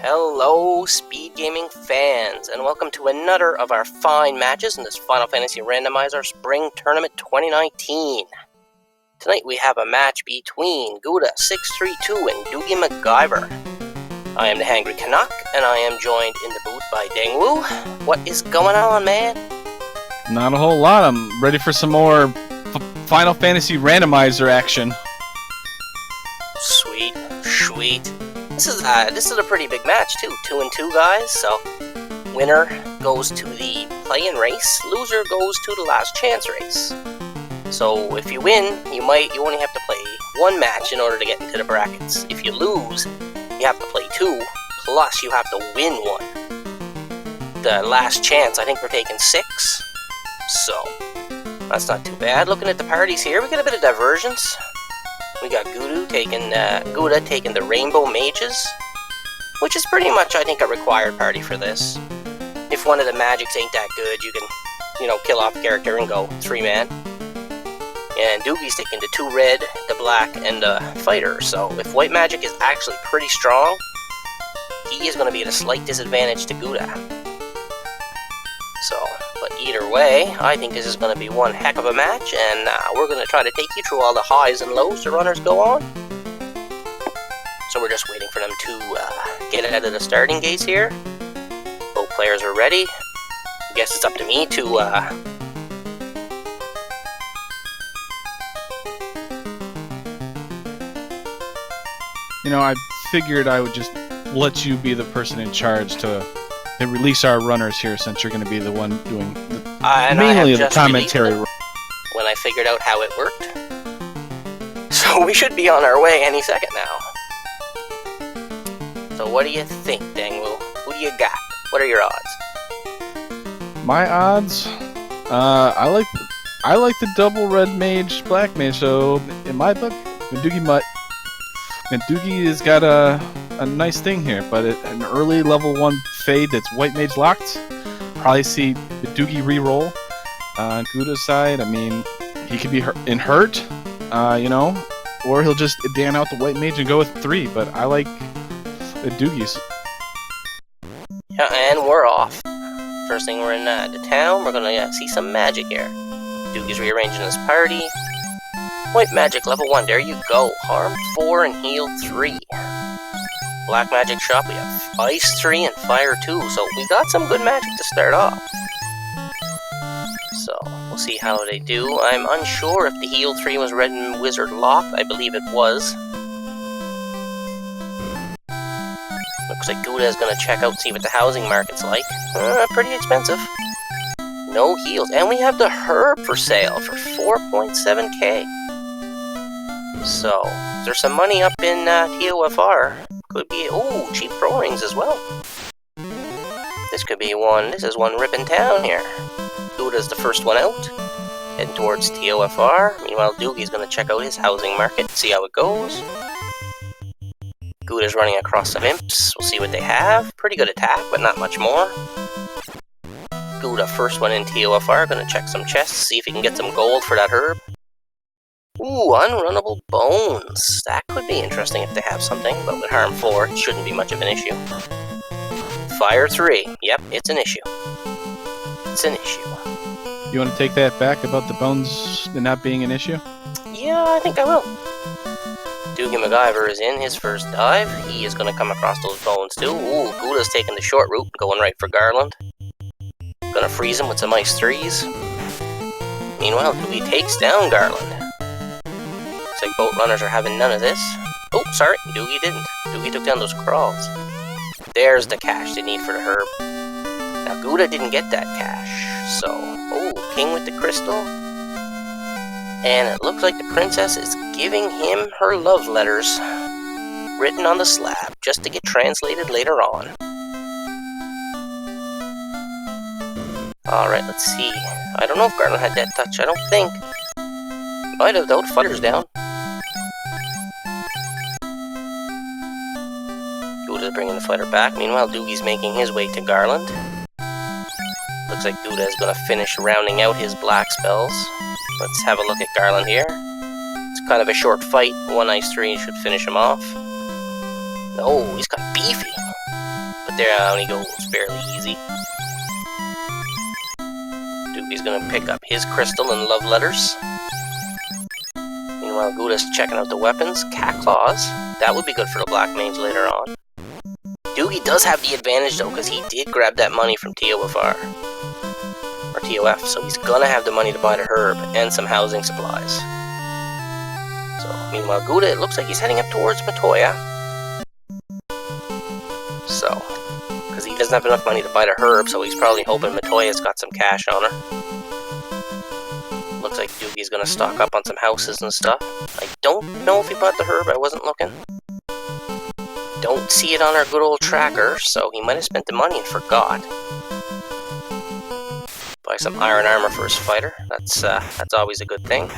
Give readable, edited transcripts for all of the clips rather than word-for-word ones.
Hello, Speed Gaming fans, and welcome to another of our fine matches in this Final Fantasy Randomizer Spring Tournament 2019. Tonight we have a match between guda632 and DoogieMacGyver. I am the Hangry Canuck, and I am joined in the booth by Dengwu. What is going on, man? Not a whole lot. I'm ready for some more Final Fantasy Randomizer action. Sweet, sweet. This is a pretty big match too. 2 and 2 guys. So winner goes to the play-in race. Loser goes to the last chance race. So if you win, you only have to play one match in order to get into the brackets. If you lose, you have to play 2. Plus you have to win 1. The last chance, I think we're taking 6. So that's not too bad. Looking at the parties here, we got a bit of divergence. We got Guda taking the Rainbow Mages, which is pretty much, I think, a required party for this. If one of the magics ain't that good, you can, kill off a character and go 3-man. And Doogie's taking the 2 red, the black, and the fighter. So if white magic is actually pretty strong, he is going to be at a slight disadvantage to Guda. So, but either way, I think this is going to be one heck of a match, and we're going to try to take you through all the highs and lows the runners go on. So we're just waiting for them to get out of the starting gates here. Both players are ready. I guess it's up to me to... I figured I would just let you be the person in charge to release our runners here, since you're going to be the one doing mainly the commentary. When I figured out how it worked. So we should be on our way any second now. So what do you think, Dengwu? Who do you got? What are your odds? My odds? I like the double red mage, black mage, so in my book, Doogie has got a nice thing here, but an early level 1 fade that's white mage locked. Probably see the Doogie reroll on Guda's side. I mean, he could be hurt, or he'll just Dan out the white mage and go with 3, but I like the Doogies. Yeah, and we're off. First thing, we're in the town. We're gonna see some magic here. Doogie's rearranging his party. White magic level 1, there you go. Harm 4 and heal 3. Black magic shop, we have ice 3 and fire 2, so we got some good magic to start off. So, we'll see how they do. I'm unsure if the heal 3 was red and wizard locked. I believe it was. Looks like Guda is going to check out, see what the housing market's like. Pretty expensive. No heals, and we have the herb for sale for 4.7k. So, there's some money up in TOFR. Could be, cheap pro rings as well. This could be one, this is one ripping town here. Guda's the first one out, heading towards TOFR. Meanwhile, Doogie's going to check out his housing market, see how it goes. Guda's running across some imps, we'll see what they have. Pretty good attack, but not much more. Guda, first one in TOFR, going to check some chests, see if he can get some gold for that herb. Unrunnable bones. That could be interesting if they have something, but with harm 4, it shouldn't be much of an issue. Fire 3. Yep, it's an issue. It's an issue. You want to take that back about the bones not being an issue? Yeah, I think I will. DoogieMacGyver is in his first dive. He is going to come across those bones too. Guda's taking the short route, going right for Garland. Gonna freeze him with some ice 3s. Meanwhile, Doogie takes down Garland. Looks like boat runners are having none of this. Oh, sorry, Doogie didn't. Doogie took down those crawls. There's the cash they need for the herb. Now, Guda didn't get that cash, so... King with the crystal. And it looks like the princess is giving him her love letters written on the slab, just to get translated later on. Alright, let's see. I don't know if Garland had that touch, I don't think. Might have, though. The fighter's down. Guda's bringing the fighter back. Meanwhile, Doogie's making his way to Garland. Looks like Guda is going to finish rounding out his black spells. Let's have a look at Garland here. It's kind of a short fight. 1 ice 3 should finish him off. No, he's got beefy. But there on he goes, fairly easy. Doogie's gonna pick up his crystal and love letters. Meanwhile, Guda's checking out the weapons. Cat claws. That would be good for the black mage later on. Doogie does have the advantage though, because he did grab that money from TOFR. Or TOF, so he's gonna have the money to buy the herb and some housing supplies. So, meanwhile, Guda, it looks like he's heading up towards Matoya. So, because he doesn't have enough money to buy the herb, so he's probably hoping Matoya's got some cash on her. Looks like Doogie's gonna stock up on some houses and stuff. I don't know if he bought the herb, I wasn't looking. Don't see it on our good old tracker, so he might have spent the money and forgot. Buy some iron armor for his fighter. That's always a good thing.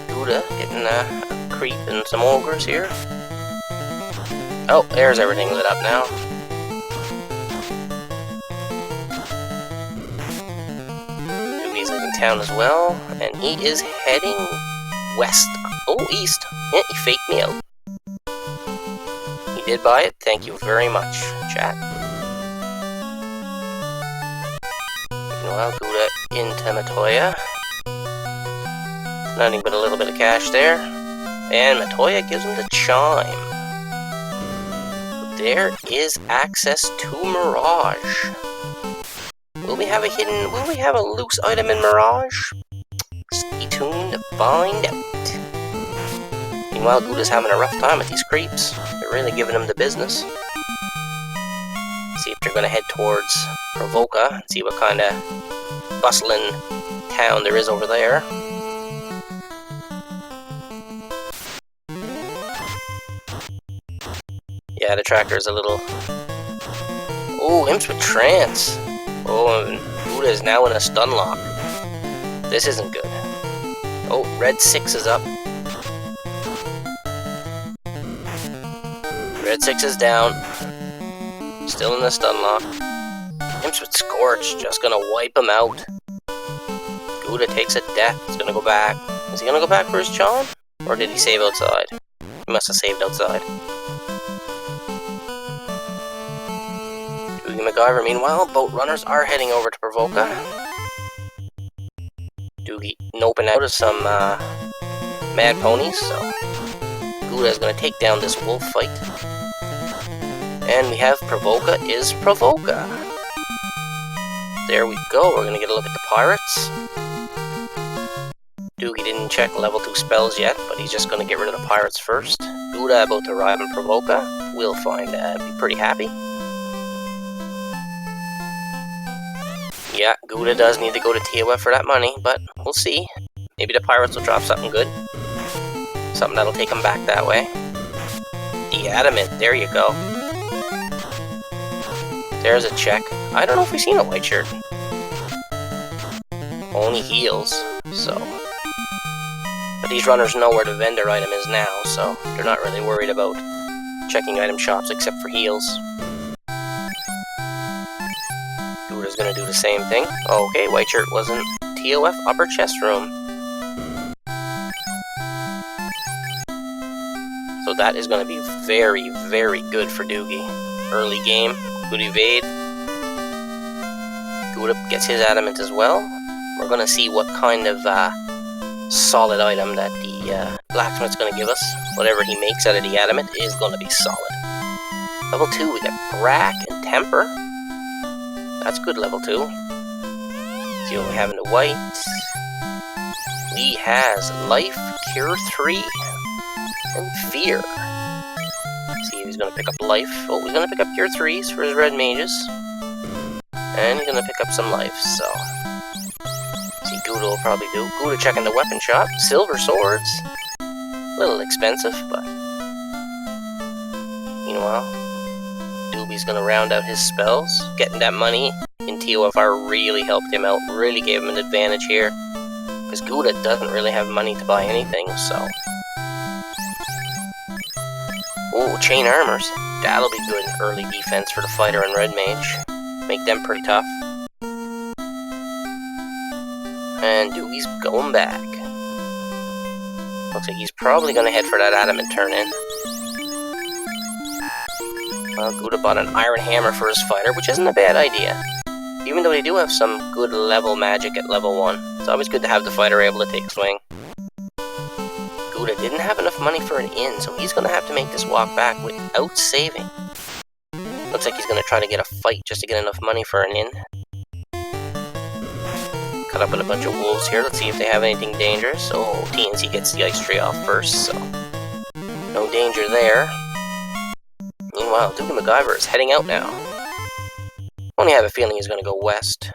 Guda getting a creep and some ogres here. Oh, there's everything lit up now. Doogie's leaving town as well, and he is heading west. Oh, east. Yeah, he faked me out. He did buy it. Thank you very much, chat. Meanwhile, Guda into Matoya. Nothing but a little bit of cash there. And Matoya gives him the chime. There is access to Mirage. Will we have a loose item in Mirage? Stay tuned to find out. Meanwhile, Guda's having a rough time with these creeps. They're really giving him the business. See if they're gonna head towards Provoca and see what kind of bustling town there is over there. Yeah, the tracker is a little... Oh, imps with trance. Oh, and Guda is now in a stun lock. This isn't good. Oh, red 6 is up. Red 6 is down. Still in the stun lock. Imps with Scorch, just gonna wipe him out. Guda takes a death. He's gonna go back. Is he gonna go back for his charm? Or did he save outside? He must have saved outside. DoogieMacGyver, meanwhile, boat runners are heading over to Provoca. Doogie noping out of some mad ponies, so Guda is going to take down this wolf fight. And we have Provoca is Provoca. There we go, we're going to get a look at the pirates. Doogie didn't check level 2 spells yet, but he's just going to get rid of the pirates first. Guda about to arrive in Provoca. We'll find be pretty happy. Yeah, Guda does need to go to TOF for that money, but we'll see. Maybe the pirates will drop something good. Something that'll take them back that way. The adamant, there you go. There's a check. I don't know if we've seen a white shirt. Only heals, so. But these runners know where the vendor item is now, so they're not really worried about checking item shops except for heals. Guda's gonna do the same thing. Okay, white shirt was in TOF upper chest room. So that is gonna be very, very good for Doogie. Early game, good evade. Guda gets his adamant as well. We're gonna see what kind of solid item that the blacksmith's gonna give us. Whatever he makes out of the adamant is gonna be solid. Level 2, we got Brack and Temper. That's good level 2. See what we have in the white. He has Life, Cure 3, and Fear. See, he's gonna pick up Life. Oh, he's gonna pick up Cure 3s for his red mages. And he's gonna pick up some life, so. See, Guda will probably do. Guda checking the weapon shop. Silver swords. A little expensive, but. Meanwhile, Doobie's gonna round out his spells. Getting that money in TOFR really helped him out. Really gave him an advantage here. Because Guda doesn't really have money to buy anything, so. Ooh, chain armors. That'll be good early defense for the fighter and red mage. Make them pretty tough. And Doogie's going back. Looks like he's probably going to head for that adamant turn-in. Well, Guda bought an iron hammer for his fighter, which isn't a bad idea. Even though they do have some good level magic at level 1, it's always good to have the fighter able to take a swing. Guda didn't have enough money for an inn, so he's going to have to make this walk back without saving. Looks like he's going to try to get a fight just to get enough money for an inn. Cut up with a bunch of wolves here. Let's see if they have anything dangerous. Oh, TNC gets the ice tree off first, so no danger there. Meanwhile, DoogieMacGyver is heading out now. Only have a feeling he's going to go west.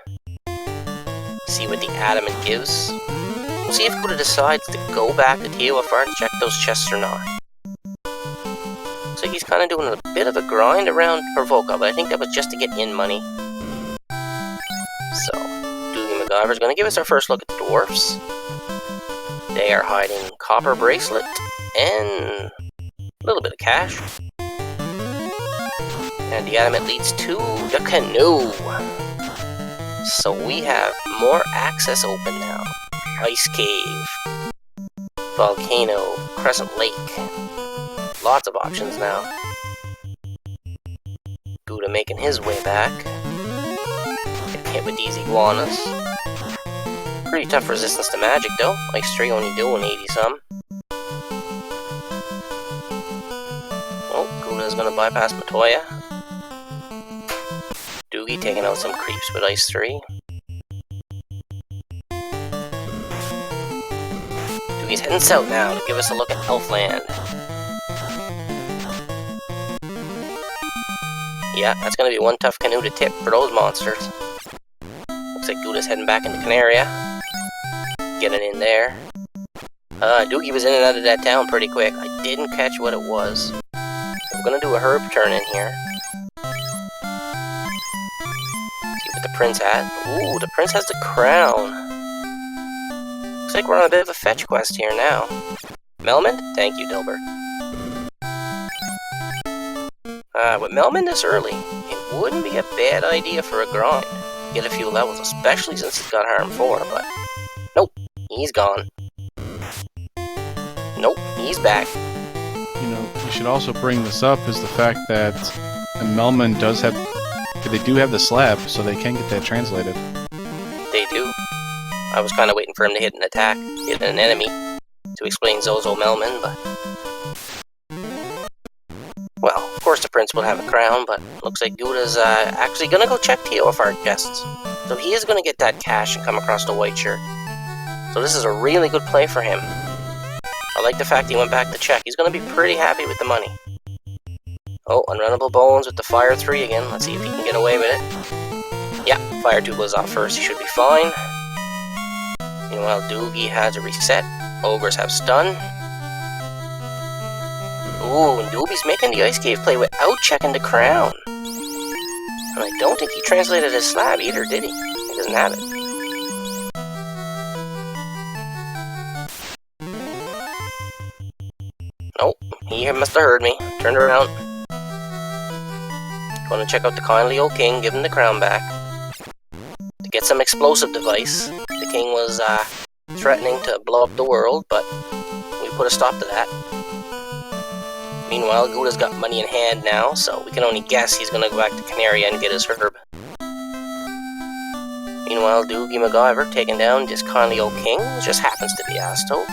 See what the adamant gives. We'll see if Guda decides to go back to TOFR to check those chests or not. Looks like he's kind of doing a bit of a grind around Provoca, but I think that was just to get in money. So, DoogieMacGyver is going to give us our first look at the dwarfs. They are hiding copper bracelet and a little bit of cash. And the adamant leads to the canoe. So we have more access open now. Ice cave, volcano, crescent lake. Lots of options now. Guda making his way back. Get hit with these iguanas. Pretty tough resistance to magic though. Ice tree only doing 80 some. Oh, Guda's gonna bypass Matoya. Doogie taking out some creeps with Ice 3. Doogie's heading south now to give us a look at Elfland. Yeah, that's going to be one tough canoe to tip for those monsters. Looks like Guda's heading back into Canaria. Getting in there. Doogie was in and out of that town pretty quick. I didn't catch what it was. I'm going to do a herb turn in here. The prince had. Ooh, the prince has the crown. Looks like we're on a bit of a fetch quest here now. Melmond? Thank you, Dilbert. With Melmond this early, it wouldn't be a bad idea for a grind. Get a few levels, especially since he's got Harm 4, but nope, he's gone. Nope, he's back. You know, we should also bring this up is the fact that Melman does have. They do have the slab, so they can get that translated. They do. I was kind of waiting for him to hit an attack, hit an enemy, to explain Zozo Melman, but... Well, of course the prince will have a crown, but looks like Guda's actually gonna go check TOFR chests. So he is gonna get that cash and come across the white shirt. So this is a really good play for him. I like the fact he went back to check. He's gonna be pretty happy with the money. Oh, Unrunnable Bones with the Fire 3 again. Let's see if he can get away with it. Yeah, Fire 2 goes off first. He should be fine. Meanwhile, Doogie has a reset. Ogres have stun. Ooh, and Doogie's making the Ice Cave play without checking the crown. And I don't think he translated his slab either, did he? He doesn't have it. Nope, he must have heard me. Turned around. Going to check out the kindly old king, give him the crown back. To get some explosive device. The king was threatening to blow up the world, but we put a stop to that. Meanwhile, Guda's got money in hand now, so we can only guess he's going to go back to Canaria and get his herb. Meanwhile, DoogieMacGyver taking down this kindly old king, which just happens to be Astos.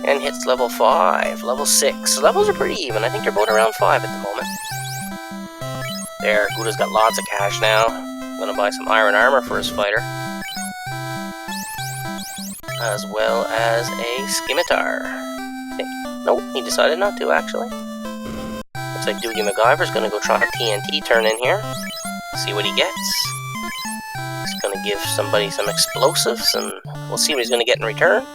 And hits level 5, level 6. Levels are pretty even. I think they're both around 5 at the moment. There, Guda's got lots of cash now. Gonna buy some iron armor for his fighter. As well as a scimitar. I think. Nope, he decided not to, actually. Looks like DoogieMacGyver's gonna go try a TNT turn in here. See what he gets. He's gonna give somebody some explosives, and we'll see what he's gonna get in return.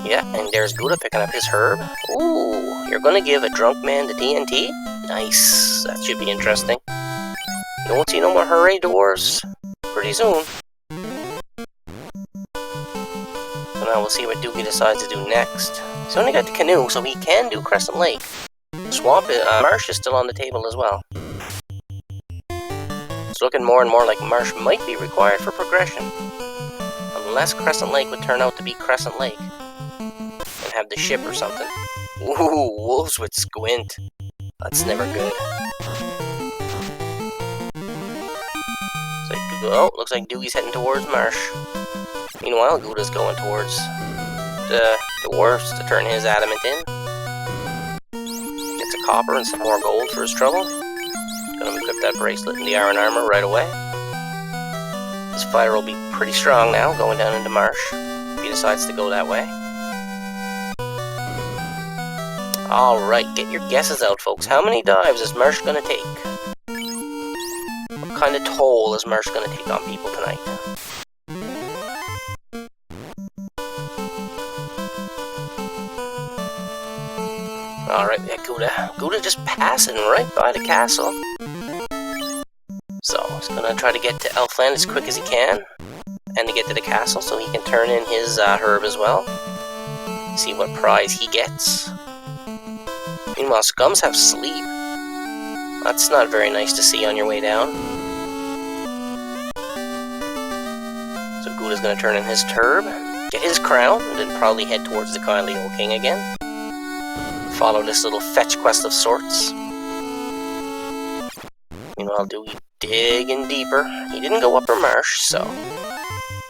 Yeah, and there's Guda picking up his herb. Ooh, you're gonna give a drunk man the TNT? Nice. That should be interesting. You won't see no more hooray dwarves pretty soon. So now we'll see what Doogie decides to do next. He's only got the canoe, so he can do Crescent Lake. Swamp, Marsh is still on the table as well. It's looking more and more like Marsh might be required for progression. Unless Crescent Lake would turn out to be Crescent Lake. And have the ship or something. Ooh, wolves with squint. That's never good. Looks like Doogie's heading towards Marsh. Meanwhile, Guda's going towards the dwarves to turn his adamant in. Gets a copper and some more gold for his trouble. Gonna equip that bracelet and the iron armor right away. His fire will be pretty strong now, going down into Marsh, if he decides to go that way. Alright, get your guesses out, folks. How many dives is Marsh gonna take? What kind of toll is Marsh gonna take on people tonight? Alright, we got Guda. Guda just passing right by the castle. So, he's gonna try to get to Elfland as quick as he can. And to get to the castle so he can turn in his herb as well. See what prize he gets. Meanwhile, Scums have sleep. That's not very nice to see on your way down. So Guda's gonna turn in his turb, get his crown, and then probably head towards the kindly old king again. Follow this little fetch quest of sorts. Meanwhile, Doogie digging deeper. He didn't go upper marsh, so...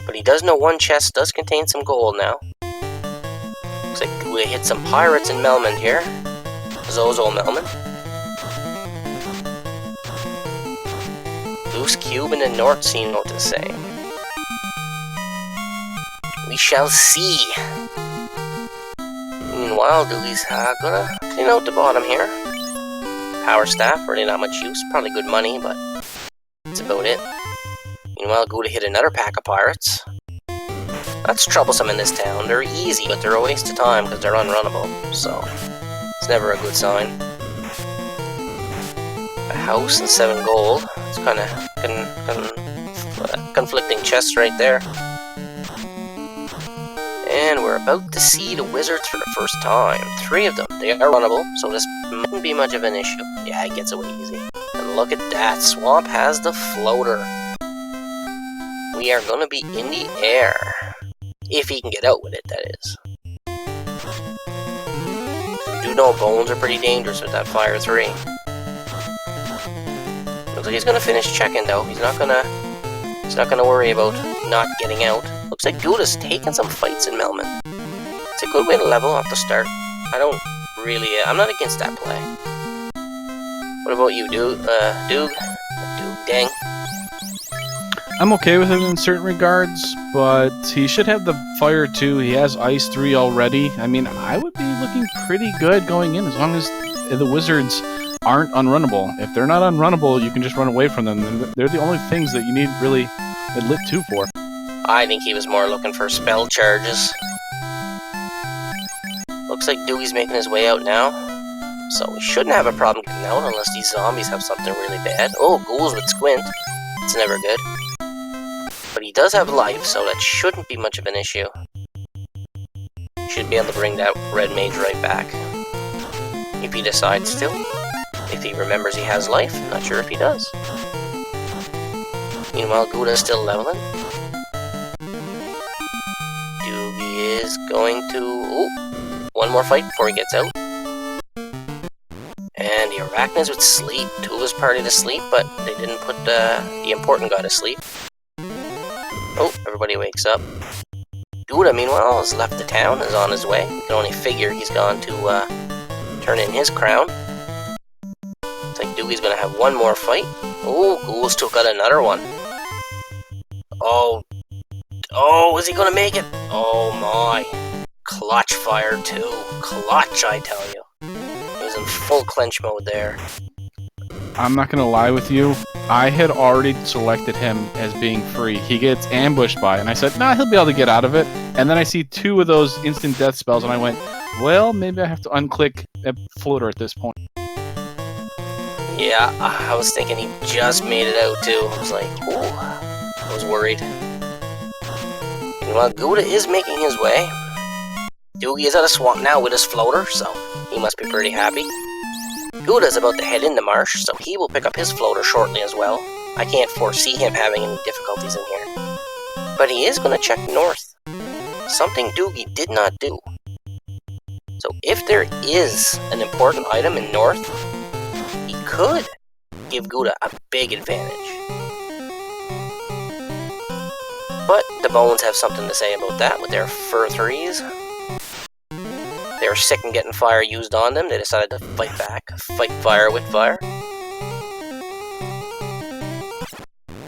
But he does know one chest does contain some gold now. Looks like Guda hit some pirates in Melmond here. Zozo Melmond. Loose Cube in the North seem what to say. We shall see. Meanwhile, Doogie's gonna clean out the bottom here. Power staff, really not much use. Probably good money, but that's about it. Meanwhile, Guda hit another pack of pirates. That's troublesome in this town. They're easy, but they're a waste of time because they're unrunnable. So, it's never a good sign. A house and 7 gold. It's kind of conflicting chests right there. And we're about to see the wizards for the first time. 3 of them. They are runnable, so this mightn't be much of an issue. Yeah, it gets away easy. And look at that. Swamp has the floater. We are going to be in the air. If he can get out with it, that is. We do know bones are pretty dangerous with that Fire 3. Looks like he's going to finish checking, though. He's not going to worry about not getting out. Looks like Guda's taking some fights in Melmond. It's a good way to level off the start. I'm not against that play. What about you, Doog? Dang. I'm okay with him in certain regards, but he should have the Fire 2. He has Ice 3 already. I mean, I would be looking pretty good going in as long as the wizards aren't unrunnable. If they're not unrunnable, you can just run away from them. They're the only things that you need really a lit 2 for. I think he was more looking for spell charges. Looks like Doogie's making his way out now. So we shouldn't have a problem getting out unless these zombies have something really bad. Oh, ghouls with squint. It's never good. But he does have life, so that shouldn't be much of an issue. Should be able to bring that red mage right back. If he decides to. If he remembers he has life. Not sure if he does. Meanwhile, Guda's still leveling. Doogie is going to... Ooh, one more fight before he gets out. And the Arachnids with sleep. 2 of his party to sleep, but they didn't put the important guy to sleep. Oh, everybody wakes up. Guda, meanwhile, has left the town, is on his way. You can only figure he's gone to turn in his crown. Looks like Doogie's gonna have one more fight. Oh, Ghoul's took out another one. Oh, is he gonna make it? Oh my. Clutch Fire 2. Clutch, I tell you. He was in full clench mode there. I'm not gonna lie with you. I had already selected him as being free. He gets ambushed by, and I said, nah, he'll be able to get out of it. And then I see 2 of those instant death spells, and I went, well, maybe I have to unclick a floater at this point. Yeah, I was thinking he just made it out too. I was like, ooh, I was worried. Meanwhile, Guda is making his way. Doogie is at a swamp now with his floater, so he must be pretty happy. Guda's about to head into marsh, so he will pick up his floater shortly as well. I can't foresee him having any difficulties in here. But he is going to check north. Something Doogie did not do. So if there is an important item in north, he could give Guda a big advantage. But the Bones have something to say about that with their fur 3s. They were sick and getting fire used on them. They decided to fight back. Fight fire with fire.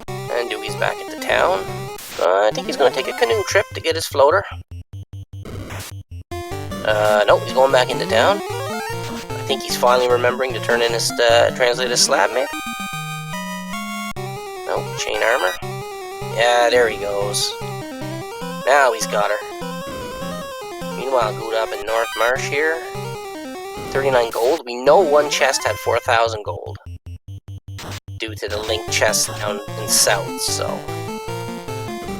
And Doogie's back at the town. I think he's going to take a canoe trip to get his floater. Nope, he's going back into town. I think he's finally remembering to turn in his, translate his slab, maybe? Nope, chain armor. Yeah, there he goes. Now he's got her. Meanwhile, Guda up in North Marsh here. 39 gold. We know one chest had 4,000 gold. Due to the linked chest down in south, so...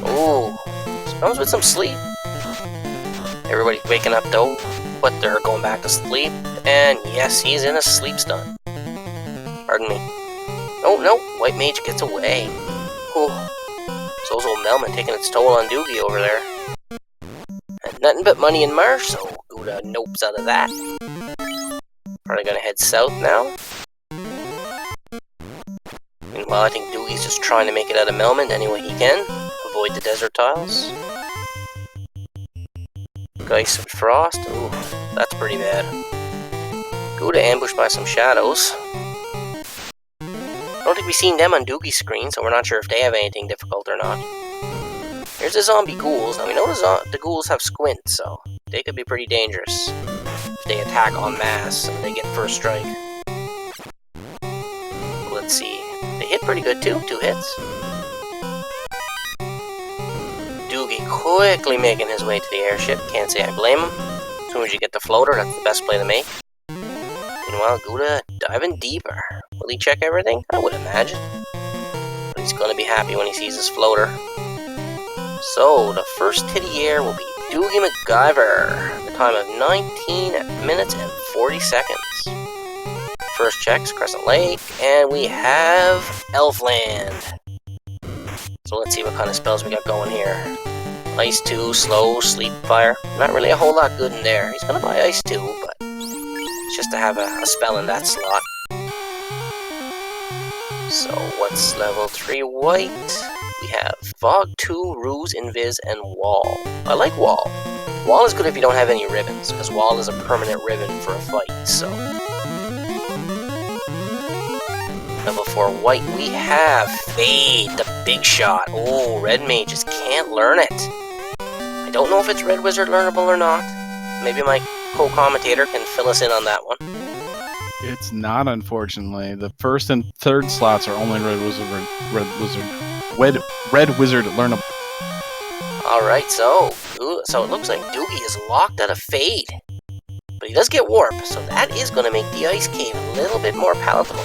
Ooh. Comes with some sleep. Everybody's waking up though, but they're going back to sleep. And yes, he's in a sleep stun. Pardon me. Oh no, White Mage gets away. Ooh. So's old Melman taking its toll on Doogie over there. And nothing but money in Marsh, so Guda nopes out of that. Probably gonna head south now. Meanwhile, I think Doogie's just trying to make it out of Melman any way he can. Avoid the desert tiles. Ice and frost. Ooh, that's pretty bad. Guda ambushed by some shadows. I don't think we've seen them on Doogie's screen, so we're not sure if they have anything difficult or not. Here's the zombie ghouls. Now we know the ghouls have squint, so they could be pretty dangerous if they attack en masse and they get first strike. Let's see. They hit pretty good too. 2 hits. Doogie quickly making his way to the airship. Can't say I blame him. As soon as you get the floater, that's the best play to make. Meanwhile, Guda diving deeper. Will he check everything? I would imagine. But he's going to be happy when he sees his floater. So, the first titty air will be DoogieMacGyver. The time of 19 minutes and 40 seconds. First checks, Crescent Lake, and we have Elfland. So let's see what kind of spells we got going here. Ice 2, Slow, Sleep, Fire. Not really a whole lot good in there. He's going to buy Ice 2, but it's just to have a spell in that slot. So what's level 3 white? We have Fog 2, Ruse, Invis, and Wall. I like Wall. Wall is good if you don't have any ribbons, because Wall is a permanent ribbon for a fight, so... Level 4 white, we have Fade, the big shot. Oh, red mages can't learn it. I don't know if it's red wizard learnable or not. Maybe my co-commentator can fill us in on that one. It's not, unfortunately. The first and third slots are only red wizard learnable. Alright, so it looks like Doogie is locked out of Fade. But he does get Warp, so that is going to make the Ice Cave a little bit more palatable.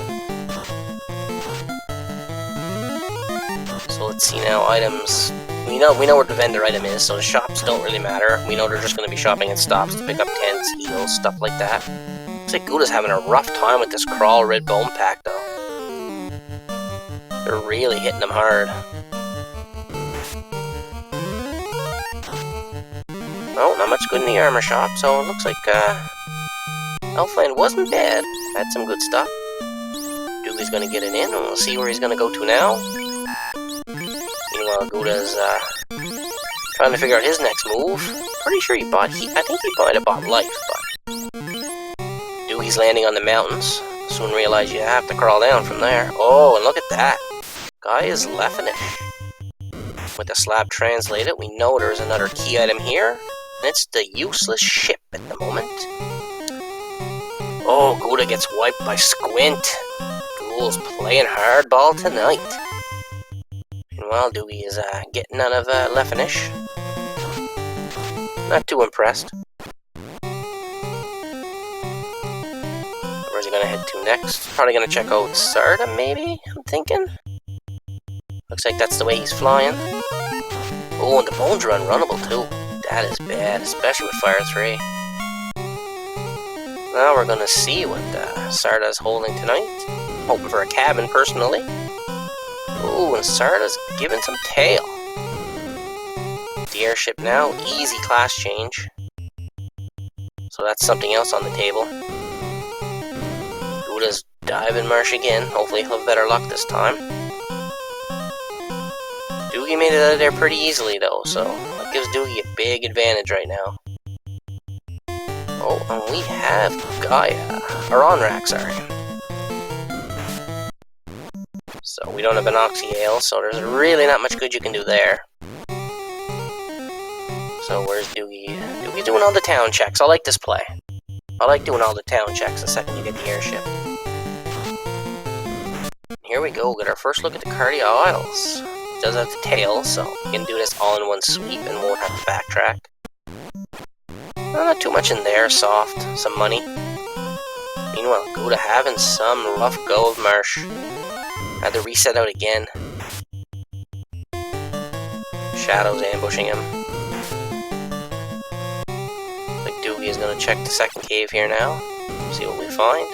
So let's see now, items. We know where the vendor item is, so the shops don't really matter. We know they're just going to be shopping in stops to pick up tents, heals, stuff like that. Looks like Guda's having a rough time with this Crawl Red Bone Pack, though. They're really hitting him hard. Oh, not much good in the armor shop, so it looks like Elfland wasn't bad. Had some good stuff. Doogie's going to get it in, and we'll see where he's going to go to now. Meanwhile, Guda's trying to figure out his next move. Pretty sure I think he might have bought life, but Doogie's landing on the mountains. Soon realize you have to crawl down from there. Oh, and look at that. Guy is Leffinish. With the slab translated, we know there's another key item here. And it's the useless ship at the moment. Oh, Guda gets wiped by Squint. Ghoul's playing hardball tonight. Meanwhile, Doogie is getting out of Leffinish. Not too impressed. Where's he gonna head to next? Probably gonna check out Sarda, maybe? I'm thinking. Looks like that's the way he's flying. Oh, and the bones are unrunnable too. That is bad, especially with Fire 3. Now we're gonna see what Sarda's holding tonight. Hoping for a cabin, personally. Ooh, and Sarda's giving some tail. The airship now, easy class change. So that's something else on the table. Guda's diving marsh again. Hopefully he'll have better luck this time. Doogie made it out of there pretty easily though, so that gives Doogie a big advantage right now. Oh, and we have Gaia. Or Onrak, sorry. So we don't have an Oxyale, so there's really not much good you can do there. So where's Doogie? Doogie's doing all the town checks. I like this play. I like doing all the town checks the second you get the airship. Here we go, get our first look at the Cardia Isles. It does have the tail, so you can do this all in one sweep and won't have to backtrack. Not too much in there, soft, some money. Meanwhile, Guda having some rough go of Marsh. Had to reset out again. Shadows ambushing him. Like Doogie is going to check the second cave here now. See what we find.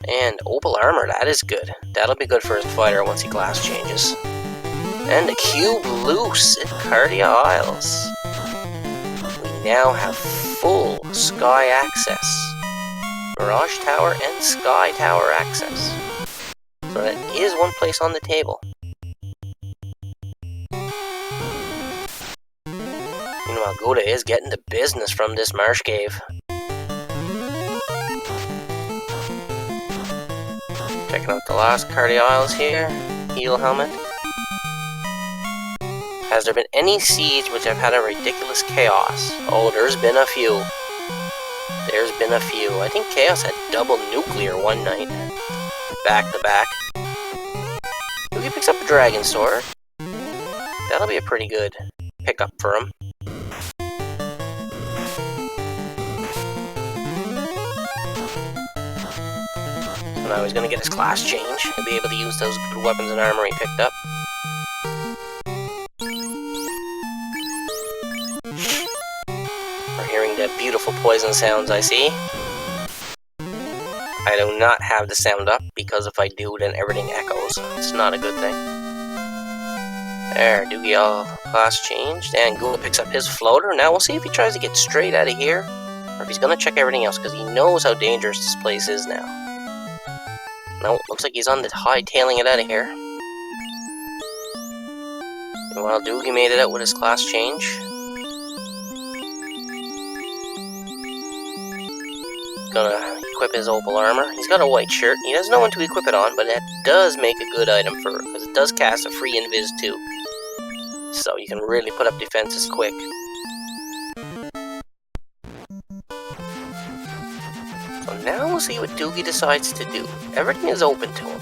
And Opal Armor, that is good. That'll be good for his fighter once he class changes. And a cube loose at Cardia Isles. We now have full sky access. Mirage Tower and Sky Tower access. So that is one place on the table. Meanwhile, Guda is getting the business from this marsh cave. Checking out the last Cardia Isles here. Heal helmet. Has there been any siege which have had a ridiculous chaos? Oh, there's been a few. There's been a few. I think Chaos had double nuclear one night. Back to back. Doogie picks up a dragon sword. That'll be a pretty good pickup for him. So now he's gonna get his class change. He'll be able to use those good weapons and armor he picked up. Hearing the beautiful poison sounds I see. I do not have the sound up because if I do then everything echoes. It's not a good thing. There, Doogie all class changed and Gula picks up his floater. Now we'll see if he tries to get straight out of here or if he's going to check everything else because he knows how dangerous this place is now. No, looks like he's on the high-tailing it out of here. And while Doogie made it out with his class change, gonna equip his opal armor. He's got a white shirt. He doesn't know when to equip it on, but that does make a good item for her, because it does cast a free invis too. So you can really put up defenses quick. So now we'll see what Doogie decides to do. Everything is open to him.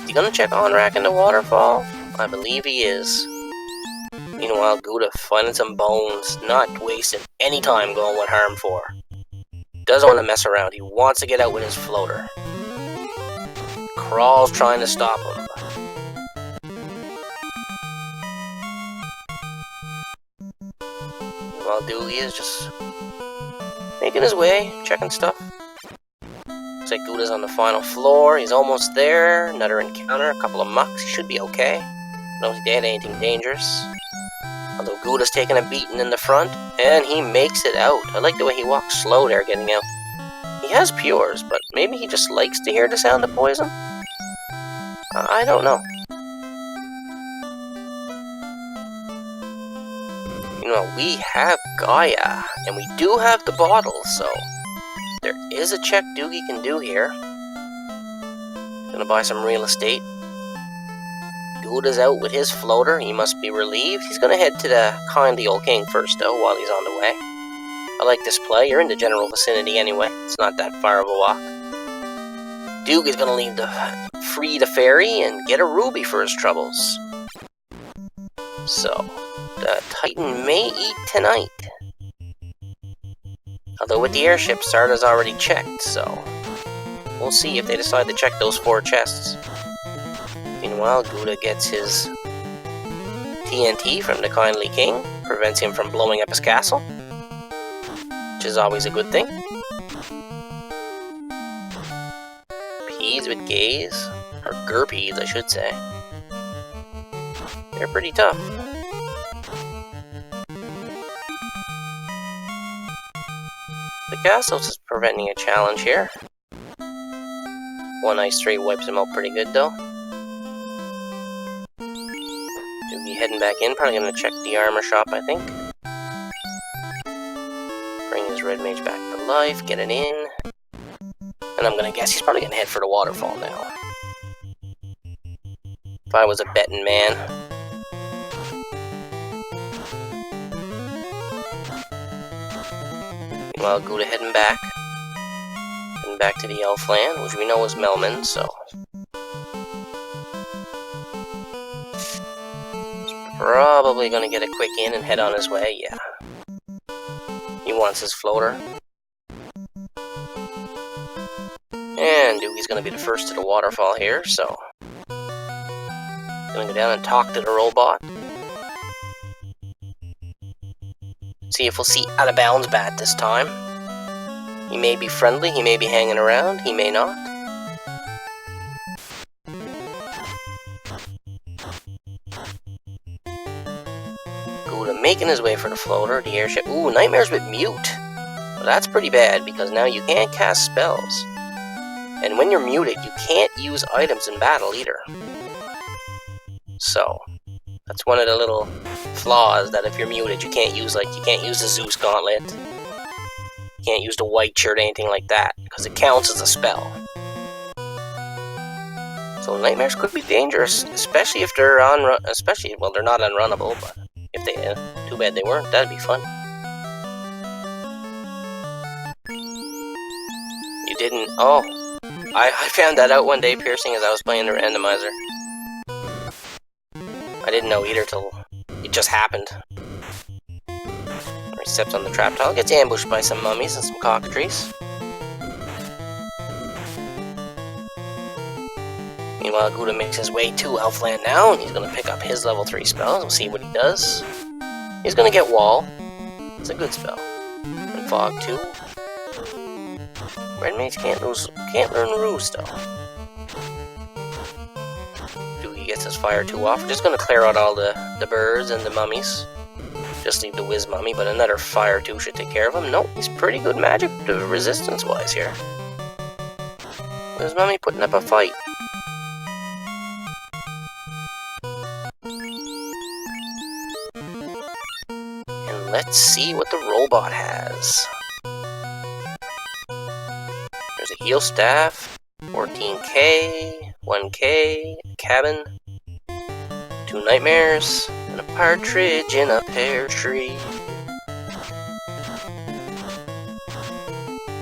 Is he gonna check Onrak in the waterfall? I believe he is. Meanwhile, Guda finding some bones, not wasting any time going with Harm 4. Doesn't want to mess around. He wants to get out with his floater. Crawl's trying to stop him. While Doogie is just making his way, checking stuff. Looks like Guda's on the final floor. He's almost there. Another encounter, a couple of mucks. He should be okay. Don't think they had anything dangerous. Although Guda's taking a beating in the front, and he makes it out. I like the way he walks slow there getting out. He has pures, but maybe he just likes to hear the sound of poison? I don't know. You know, we have Gaia, and we do have the bottle, so there is a check Doogie can do here. Gonna buy some real estate. Guda's out with his floater. He must be relieved. He's gonna head to the kindly old king first, though, while he's on the way. I like this play. You're in the general vicinity anyway. It's not that far of a walk. Doogie's gonna leave free the ferry and get a ruby for his troubles. So, the Titan may eat tonight. Although with the airship, Sarda's already checked, so we'll see if they decide to check those 4 chests. Meanwhile, Guda gets his TNT from the kindly king, prevents him from blowing up his castle, which is always a good thing. Centipedes with gaze, or Gerpies, I should say. They're pretty tough. The Gastos is preventing a challenge here. One Ice 3 wipes him out pretty good, though. Doogie heading back in, probably gonna check the armor shop, I think. Bring his red mage back to life, get it in. And I'm gonna guess he's probably gonna head for the waterfall now. If I was a betting man. Meanwhile, Gouda heading back. Heading back to the Elfland, which we know is Melman, so... he's probably gonna get a quick in and head on his way, yeah. He wants his floater. And Doogie's gonna be the first to the waterfall here, so... gonna go down and talk to the robot. See if we'll see Out of Bounds Bat this time. He may be friendly, he may be hanging around, he may not. Gouda making his way for the floater, the airship. Ooh, Nightmares with Mute. Well, that's pretty bad, because now you can't cast spells. And when you're muted, you can't use items in battle either. So, that's one of the little flaws, that if you're muted, you can't use the Zeus Gauntlet. You can't use the white shirt, anything like that, because it counts as a spell. So Nightmares could be dangerous, especially if they're well, they're not unrunnable, but if they, too bad they weren't, that'd be fun. You didn't, oh, I found that out one day, Piercing, as I was playing the Randomizer. I didn't know either till it just happened. He steps on the trap tile, gets ambushed by some mummies and some cockatrices. Meanwhile, Gouda makes his way to Elfland now, and he's going to pick up his level 3 spells. We'll see what he does. He's going to get Wall. It's a good spell. And Fog too. Red Mage can't learn Ruse though. Doogie gets his Fire 2 off. We're just going to clear out all the birds and the mummies. Just leave the Whiz Mummy, but another Fire 2 should take care of him. Nope, he's pretty good magic resistance-wise here. Whiz Mummy putting up a fight. And let's see what the robot has. There's a heal staff, 14k, 1k, a cabin, 2 nightmares, and a partridge in a pear tree.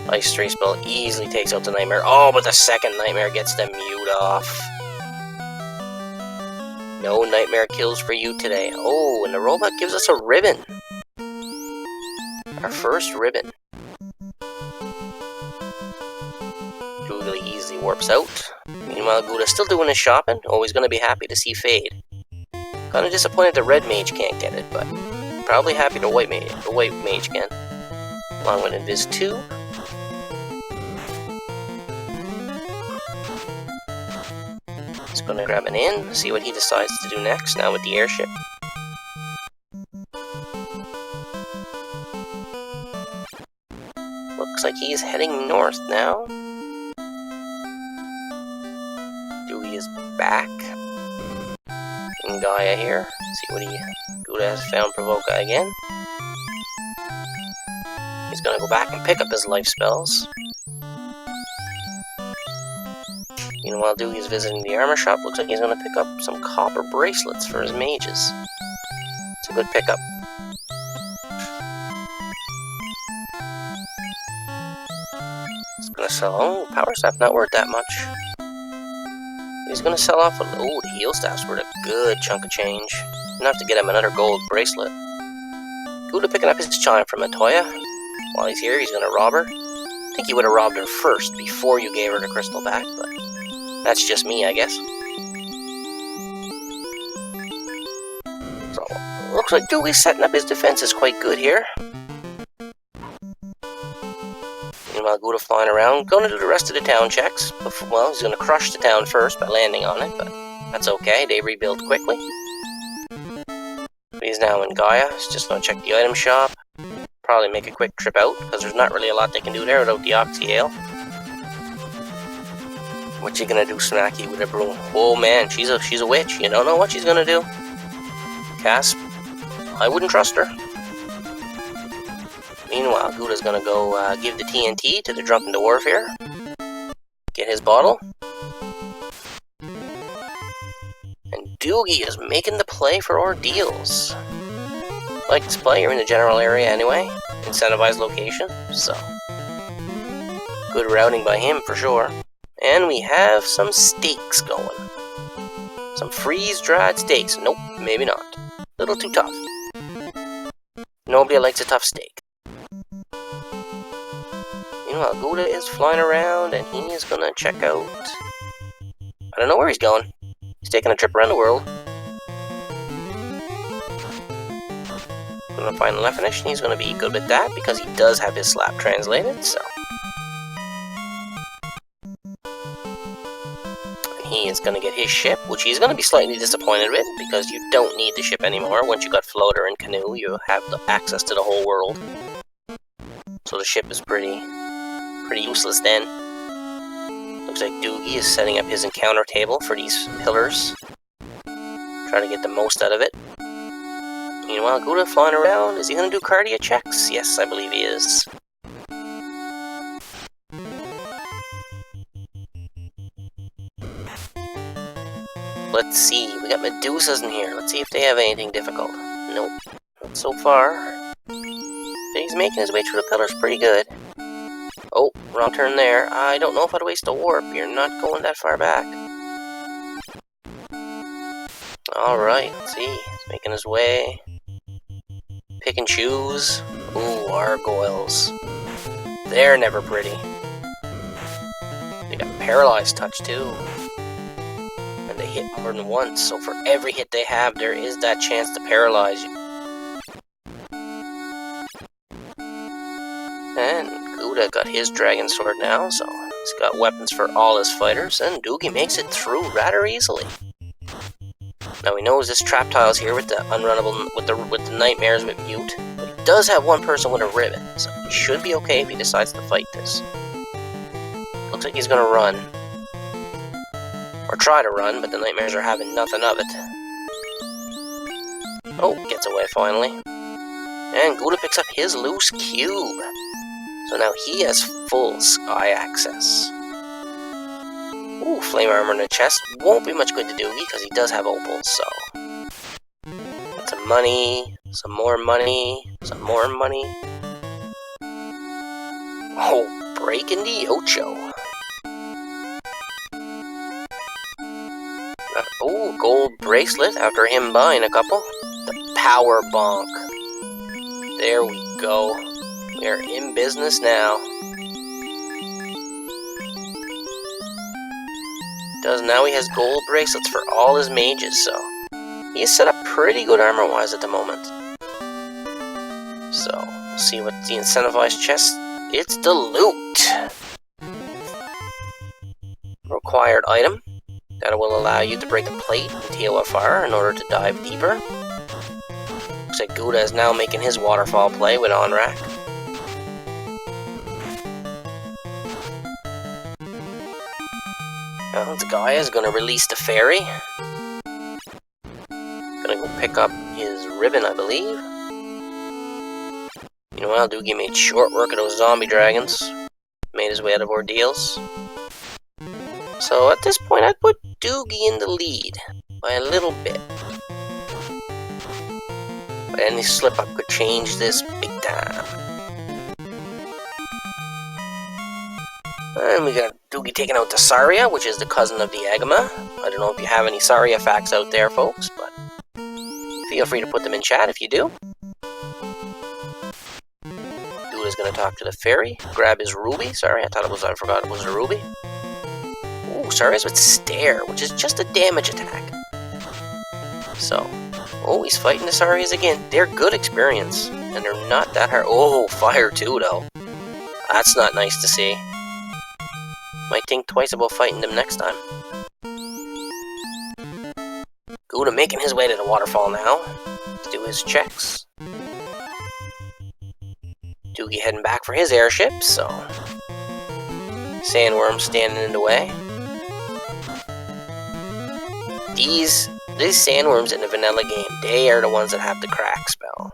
Ice 3 spell easily takes out the nightmare. Oh, but the second nightmare gets the mute off. No nightmare kills for you today. Oh, and the robot gives us a ribbon. Our first ribbon. Doogly easily warps out. Meanwhile, Gouda's still doing his shopping. Oh, he's gonna be happy to see Fade. Kinda disappointed the red mage can't get it, but probably happy the white mage can. Along with Invis 2. He's gonna grab an in, see what he decides to do next now with the airship. Looks like he's heading north now. Doogie is back. And Gaia here. See what Gouda has found Provoca again. He's gonna go back and pick up his life spells. Meanwhile, Doogie's visiting the armor shop. Looks like he's gonna pick up some copper bracelets for his mages. It's a good pickup. He's gonna sell. Oh, power staff not worth that much. He's gonna sell off. Oh, the heal staff's worth a good chunk of change. Enough to get him another gold bracelet. Gouda picking up his chime from Matoya. While he's here, he's gonna rob her. I think he would have robbed her first before you gave her the crystal back, but that's just me, I guess. So, looks like Doogie's setting up his defenses quite good here. Meanwhile, Meanwhile, Gouda flying around, going to do the rest of the town checks. Well, he's going to crush the town first by landing on it, but that's okay. They rebuild quickly. He's now in Gaia. He's just going to check the item shop. Probably make a quick trip out, because there's not really a lot they can do there without the Oxy Ale. What you gonna do, Snacky, with a broom? Oh man, she's a witch. You don't know what she's gonna do. Casp, I wouldn't trust her. Meanwhile, Gouda's gonna go give the TNT to the drunken dwarf here. Get his bottle. And Doogie is making the play for ordeals. Like this play, you're in the general area anyway. Incentivized location, so good routing by him for sure. And we have some steaks going. Some freeze-dried steaks. Nope, maybe not. A little too tough. Nobody likes a tough steak. Meanwhile, Gouda is flying around and he is gonna check out... I don't know where he's going. He's taking a trip around the world. Gonna find Lefinish, and he's gonna be good with that because he does have his slap translated, so... He is going to get his ship, which he's going to be slightly disappointed with, because you don't need the ship anymore. Once you got floater and canoe, you have the access to the whole world. So the ship is pretty useless then. Looks like Doogie is setting up his encounter table for these pillars. Trying to get the most out of it. Meanwhile, Gouda flying around. Is he going to do cardia checks? Yes, I believe he is. Let's see, we got Medusas in here. Let's see if they have anything difficult. Nope, not so far. He's making his way through the pillars pretty good. Oh, wrong turn there. I don't know if I'd waste a warp. You're not going that far back. Alright, let's see. He's making his way. Pick and choose. Ooh, gargoyles. They're never pretty. They got paralyzed touch too. They hit more than once, so for every hit they have, there is that chance to paralyze you. And Gouda got his dragon sword now, so he's got weapons for all his fighters, and Doogie makes it through rather easily. Now he knows this trap tile's here with the unrunnable, with the nightmares with mute, but he does have one person with a ribbon, so he should be okay if he decides to fight this. Looks like he's gonna run. Or try to run, but the nightmares are having nothing of it. Oh, gets away finally. And Gouda picks up his loose cube. So now he has full sky access. Ooh, flame armor in the chest. Won't be much good to Doogie because he does have opals, so... Got some money, some more money, some more money. Oh, breaking the Ocho. Oh, gold bracelet after him buying a couple. The power bonk. There we go. We are in business now. Now he has gold bracelets for all his mages, so he is set up pretty good armor-wise at the moment. So, we'll see what the incentivized chest. It's the loot. Required item. That will allow you to break a plate in TOFR in order to dive deeper. Looks like Gouda is now making his waterfall play with on-rack. Well, this guy is going to release the fairy. Gonna go pick up his ribbon, I believe. Meanwhile, Doogie made short work of those zombie dragons. Made his way out of ordeals. So at this point, I'd put Doogie in the lead by a little bit. But any slip-up could change this big time. And we got Doogie taking out the Saria, which is the cousin of the Agama. I don't know if you have any Saria facts out there, folks, but feel free to put them in chat if you do. Gouda's gonna talk to the fairy, grab his ruby. Sorry, I forgot it was a ruby. Ooh, Saria's with Stare, which is just a damage attack. So, oh, he's fighting the Sarias again. They're good experience, and they're not that hard. Oh, fire too, though. That's not nice to see. Might think twice about fighting them next time. Gouda making his way to the waterfall now to do his checks. Doogie heading back for his airship, so... Sandworm standing in the way. These sandworms in the vanilla game, they are the ones that have the crack spell.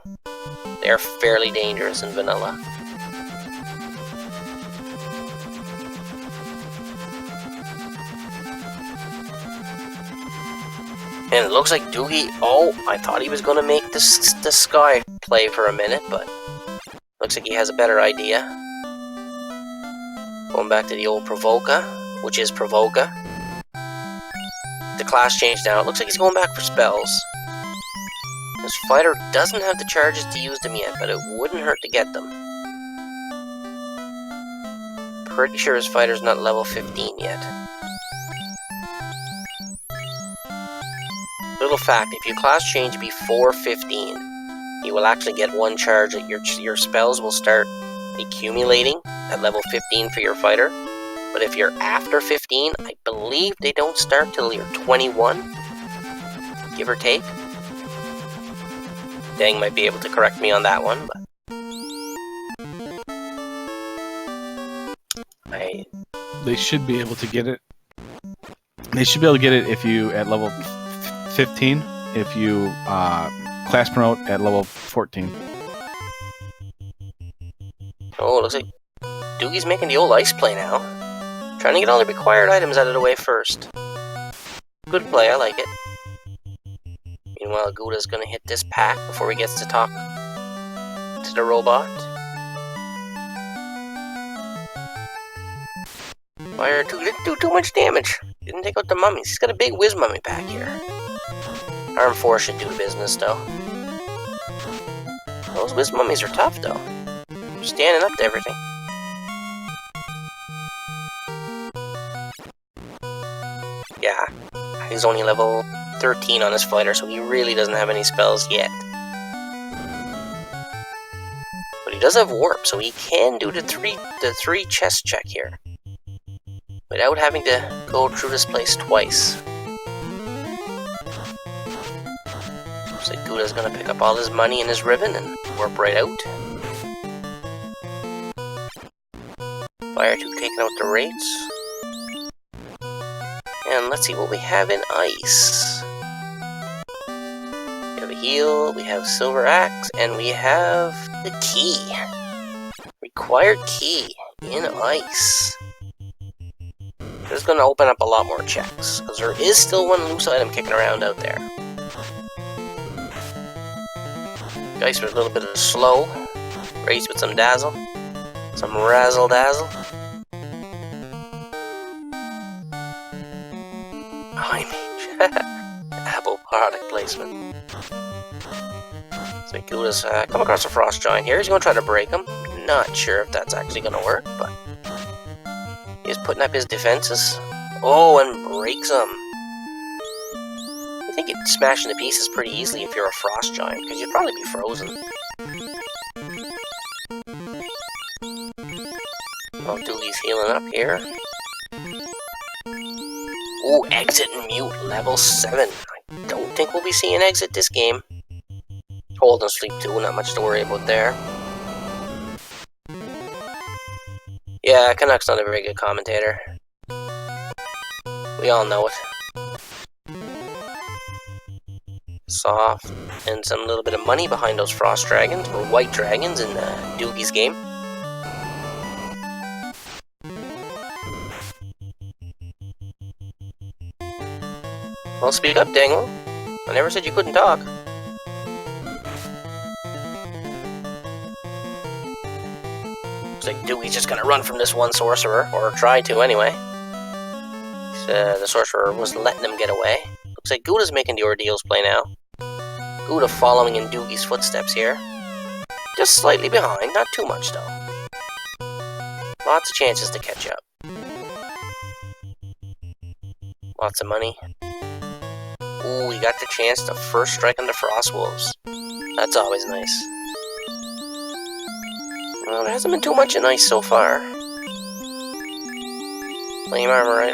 They're fairly dangerous in vanilla. And it looks like Doogie... Oh, I thought he was going to make the sky play for a minute, but... Looks like he has a better idea. Going back to the old Provoca, which is Provoca. The class changed now. It looks like he's going back for spells. His fighter doesn't have the charges to use them yet, but it wouldn't hurt to get them. Pretty sure his fighter's not level 15 yet. Little fact, if you class change before 15, you will actually get one charge that your spells will start accumulating at level 15 for your fighter. But if you're after 15, I believe they don't start till you're 21, give or take. Dang might be able to correct me on that one, but... They should be able to get it. They should be able to get it if you, at level 15, if you class promote at level 14. Oh, looks like Doogie's making the old ice play now. Trying to get all the required items out of the way first. Good play, I like it. Meanwhile, Gouda's gonna hit this pack before he gets to talk to the robot. Fire 2 didn't do too much damage. Didn't take out the mummies. He's got a big whiz mummy back here. Arm 4 should do the business, though. Those whiz mummies are tough, though. They're standing up to everything. Yeah, he's only level 13 on his fighter, so he really doesn't have any spells yet. But he does have warp, so he can do the three chest check here without having to go through this place twice. Looks like Gouda's gonna pick up all his money and his ribbon and warp right out. Fire 2 taking out the rates. And let's see what we have in ice. We have a heal, we have silver axe, and we have the key. Required key in ice. This is going to open up a lot more checks, because there is still one loose item kicking around out there. Dice are a little bit of slow. Race with some dazzle. Some razzle dazzle. Apple product placement. So Gouda's come across a frost giant here. He's going to try to break him. Not sure if that's actually going to work, but he's putting up his defenses. Oh, and breaks him. I think you'd smash into pieces pretty easily if you're a frost giant, because you'd probably be frozen. Oh, Doogie's healing up here. Ooh, exit and mute, level 7. I don't think we'll be seeing exit this game. Hold and sleep too, not much to worry about there. Yeah, Canuck's not a very good commentator. We all know it. Soft, and some little bit of money behind those frost dragons, or white dragons in Doogie's game. Well, speak up, Dangle. I never said you couldn't talk. Looks like Doogie's just gonna run from this one sorcerer, or try to anyway. The sorcerer was letting him get away. Looks like Gouda's making the ordeals play now. Gouda following in Doogie's footsteps here. Just slightly behind, not too much though. Lots of chances to catch up. Lots of money. Ooh, we got the chance to first strike on the Frost Wolves. That's always nice. Well, there hasn't been too much in ice so far. Flame armor, I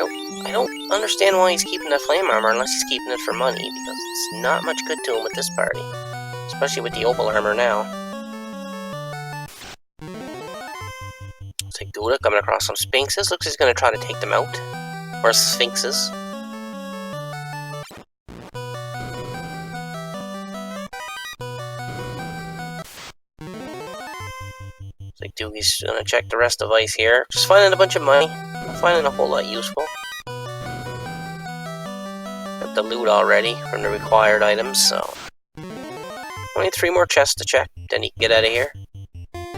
don't understand why he's keeping that flame armor unless he's keeping it for money, because it's not much good to him with this party. Especially with the opal armor now. Looks like Gouda coming across some sphinxes. Looks like he's going to try to take them out. Or sphinxes. Looks like Doogie's going to check the rest of ice here. Just finding a bunch of money. Not finding a whole lot useful. Got the loot already from the required items, so... Only 3 more chests to check, then he can get out of here.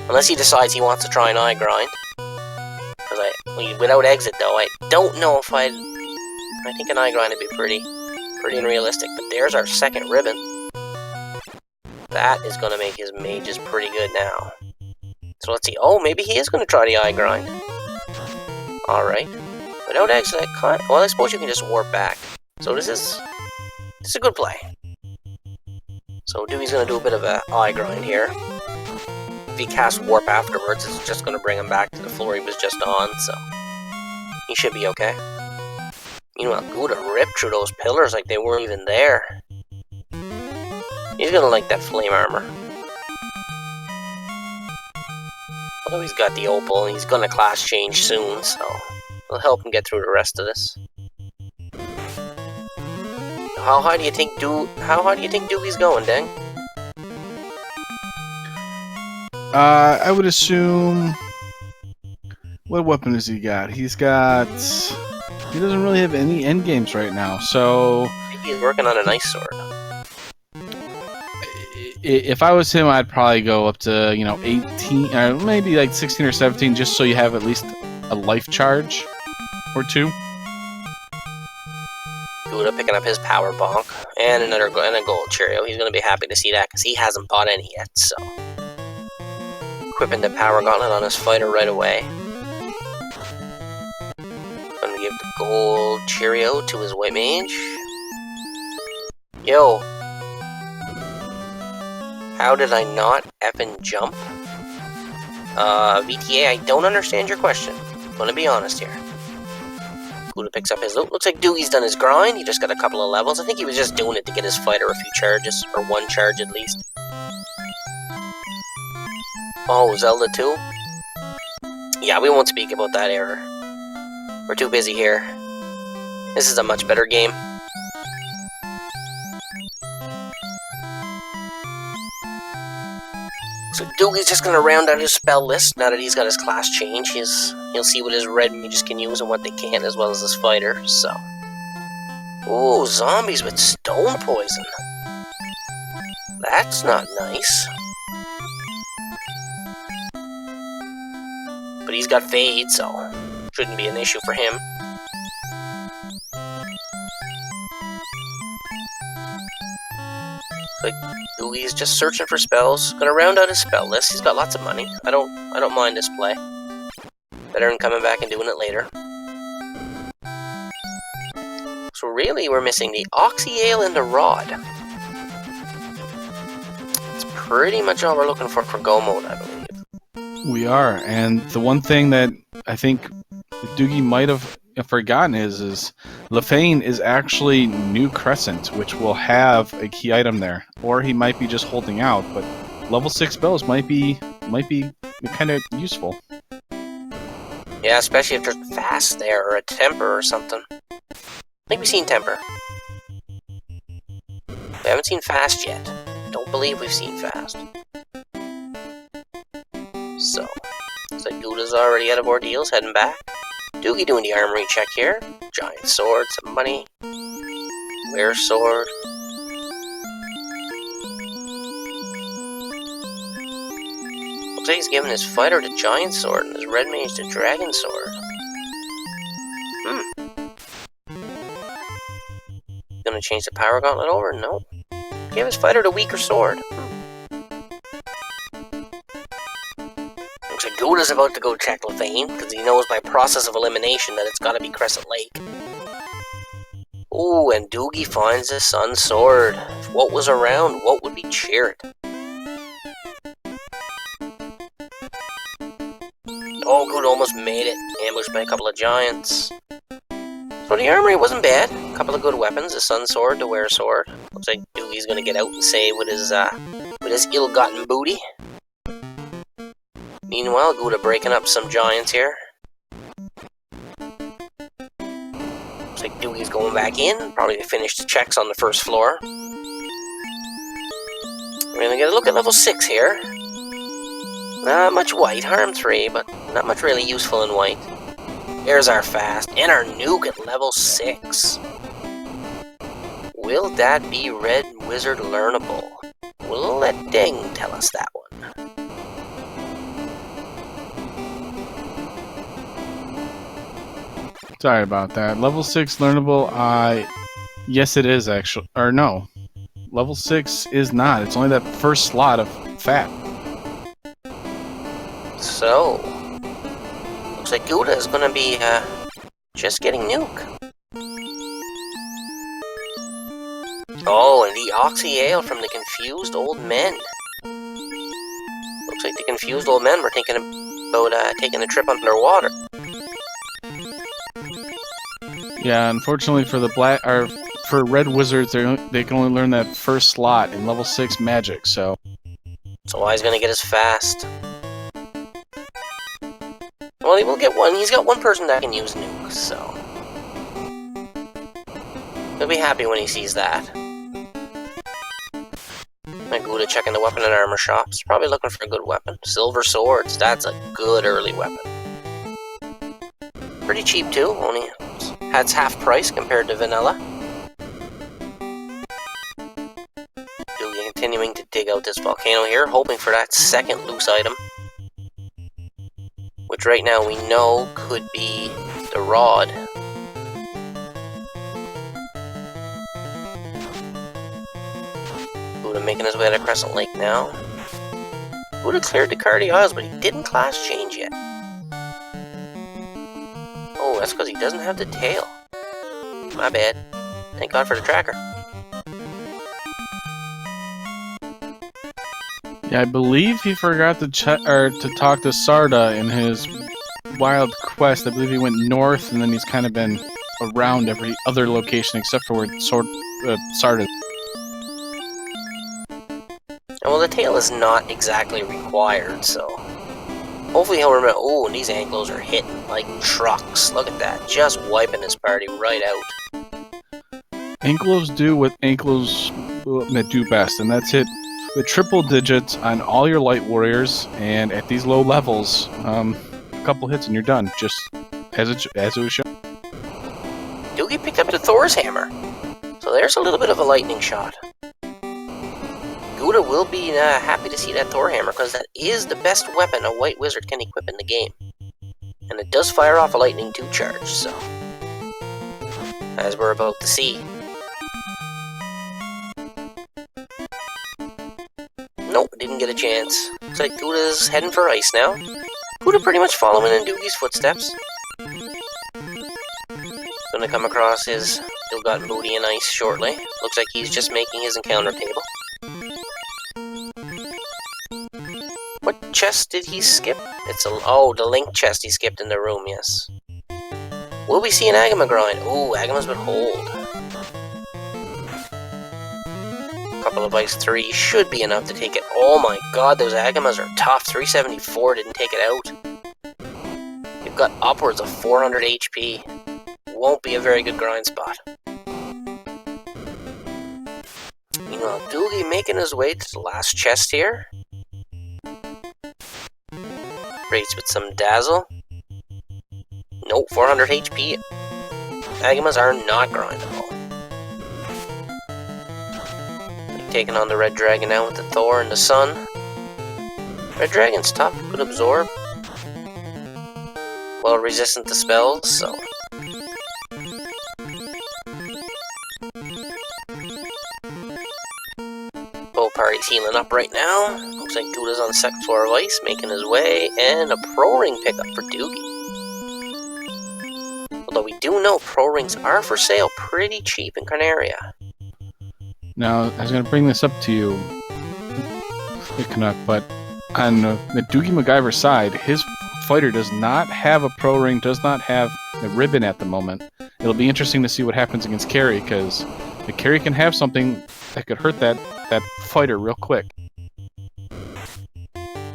Unless he decides he wants to try an eye grind. Because without exit though, I don't know if I think an eye grind would be pretty unrealistic. But there's our second ribbon. That is going to make his mages pretty good now. So let's see. Oh, maybe he is going to try the eye grind. Alright. Without exit, well, I suppose you can just warp back. So this is a good play. So Doogie's going to do a bit of an eye grind here. If he casts warp afterwards, it's just going to bring him back to the floor he was just on, so he should be okay. Meanwhile, Gouda ripped through those pillars like they weren't even there. He's going to like that flame armor. Although he's got the opal, and he's going to class change soon, so it'll help him get through the rest of this. How high do you think Doogie's going, Deng? I would assume... What weapon has he got? He doesn't really have any end games right now, so... Maybe he's working on an ice sword. If I was him, I'd probably go up to, 18, or maybe like 16 or 17, just so you have at least a life charge or 2. Gouda picking up his power bonk and a gold Cheerio. He's going to be happy to see that because he hasn't bought any yet, so... Equipping the power gauntlet on his fighter right away. Gonna give the gold Cheerio to his white mage. Yo. How did I not effing jump? VTA, I don't understand your question. I'm gonna be honest here. Gouda picks up his loot. Looks like Doogie's done his grind. He just got a couple of levels. I think he was just doing it to get his fighter a few charges, or 1 charge at least. Oh, Zelda 2? Yeah, we won't speak about that error. We're too busy here. This is a much better game. So Doogie's just going to round out his spell list now that he's got his class change. He'll see what his red mages can use and what they can't, as well as his fighter, so... Ooh, zombies with stone poison. That's not nice. But he's got Fade, so shouldn't be an issue for him. Like Doogie's just searching for spells. Gonna round out his spell list. He's got lots of money. I don't mind this play. Better than coming back and doing it later. So really, we're missing the Oxy Ale and the Rod. It's pretty much all we're looking for Go mode, I believe. We are, and the one thing that I think Doogie might have forgotten is Lefane is actually New Crescent, which will have a key item there. Or he might be just holding out, but level 6 spells might be kind of useful. Yeah, especially if there's fast there, or a temper or something. I think we've seen temper. We haven't seen fast yet. Don't believe we've seen fast. So, looks like Gouda's already out of ordeals, heading back. Doogie doing the armory check here. Giant sword, some money. Rare sword. Looks like he's giving his fighter the giant sword and his red mage the dragon sword. Gonna change the power gauntlet over? No. Give his fighter the weaker sword. Looks like Gouda's about to go check Lefane, because he knows by process of elimination that it's gotta be Crescent Lake. Ooh, and Doogie finds the Sun Sword. If what was around, what would be cheered? Oh, Guda almost made it. Ambushed by a couple of giants. So the armory wasn't bad. A couple of good weapons. A sun sword to wear a sword. Looks like Doogie's gonna get out and save with his ill-gotten booty. Meanwhile, Guda breaking up some giants here. Looks like Doogie's going back in. Probably to finish the checks on the first floor. We're gonna get a look at level 6 here. Not much white, harm 3, but not much really useful in white. There's our fast, and our nuke at level 6. Will that be Red Wizard learnable? We'll let Ding tell us that one. Sorry about that. Level 6 learnable, yes it is actually. Or no. Level 6 is not. It's only that first slot of fat. So, looks like Guda is going to be just getting nuke. Oh, and the Oxy Ale from the Confused Old Men. Looks like the Confused Old Men were thinking about taking a trip underwater. Yeah, unfortunately for the for Red Wizards, they can only learn that first slot in level 6 magic. So Why's going to get his fast? Well, he will get one. He's got one person that can use nuke, so he'll be happy when he sees that. Guda checking the weapon and armor shops. Probably looking for a good weapon. Silver swords. That's a good early weapon. Pretty cheap too. Only has half price compared to vanilla. Doogie continuing to dig out this volcano here, hoping for that second loose item. Which right now we know could be the rod. Guda making his way to Crescent Lake now. Guda cleared the Cardi Isles, but he didn't class change yet. Oh, that's because he doesn't have the tail. My bad. Thank God for the tracker. yeah, I believe he forgot to talk to Sarda in his wild quest. I believe he went north, and then he's kind of been around every other location except for where Sarda. Well, the tail is not exactly required, so hopefully he'll remember. Oh, and these ankles are hitting like trucks. Look at that, just wiping this party right out. Anklos do what Anklos do best, and that's hit the triple digits on all your light warriors, and at these low levels, a couple hits and you're done, just as it was shown. Doogie picked up the Thor's hammer, so there's a little bit of a lightning shot. Guda will be happy to see that Thor hammer, because that is the best weapon a white wizard can equip in the game. And it does fire off a lightning 2 charge, so as we're about to see. Nope, didn't get a chance. Looks like Guda's heading for ice now. Guda pretty much following in Doogie's footsteps. Gonna come across his ill-gotten booty in ice shortly. Looks like he's just making his encounter table. What chest did he skip? Oh, the link chest he skipped in the room, yes. Will we see an Agama grind? Ooh, Agama's with hold. Couple of ice 3 should be enough to take it. Oh my god, those Agamas are tough. 374 didn't take it out. You've got upwards of 400 HP. Won't be a very good grind spot. Meanwhile, Doogie making his way to the last chest here. Rates with some dazzle. Nope, 400 HP. Agamas are not grindable. Taking on the Red Dragon now with the Thor and the Sun. Red Dragon's tough, could absorb. Well resistant to spells, so whole party's healing up right now. Looks like Guda's on the second floor of ice, making his way, and a Pro Ring pickup for Doogie. Although we do know Pro Rings are for sale pretty cheap in Carnaria. Now, I was going to bring this up to you, Canuck, but on the DoogieMacGyver side, his fighter does not have a pro ring, does not have a ribbon at the moment. It'll be interesting to see what happens against Carrie, because the Carrie can have something that could hurt that fighter real quick.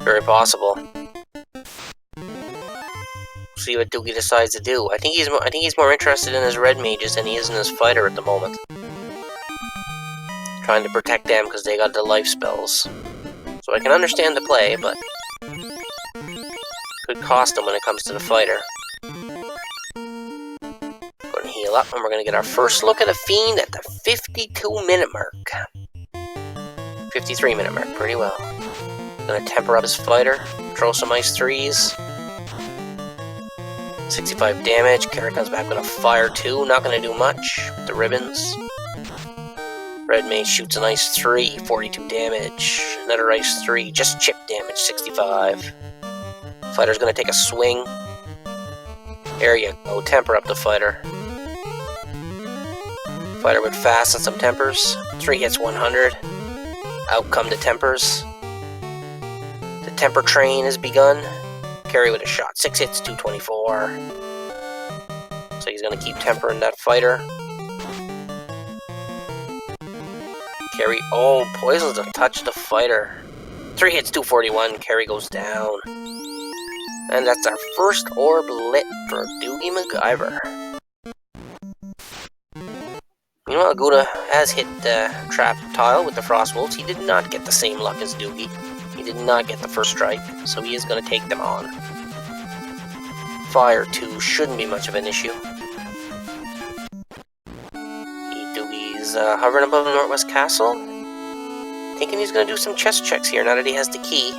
Very possible. See what Doogie decides to do. I think he's more interested in his red mages than he is in his fighter at the moment. Trying to protect them because they got the life spells. So I can understand the play, but could cost him when it comes to the fighter. Gonna heal up, and we're gonna get our first look at a fiend at the 52-minute mark. 53-minute mark, pretty well. Gonna temper up his fighter, throw some ice threes. 65 damage. Carrie comes back with a fire 2. Not gonna do much with the ribbons. Red mage shoots an ice 3. 42 damage. Another ice 3. Just chip damage. 65. Fighter's gonna take a swing. There you go. Temper up the fighter. Fighter with fast and some tempers. 3 hits 100. Out come the tempers. The temper train has begun. Carry with a shot. 6 hits, 224. So he's going to keep tempering that fighter. Carry. Oh, poisons to touch the fighter. 3 hits, 241. Carry goes down. And that's our first orb lit for DoogieMacGyver. Meanwhile, Gouda has hit the trap tile with the frost wolves. He did not get the same luck as Doogie. He did not get the first strike, so he is going to take them on. Fire 2 shouldn't be much of an issue. Doogie's hovering above the Northwest Castle. Thinking he's going to do some chest checks here now that he has the key.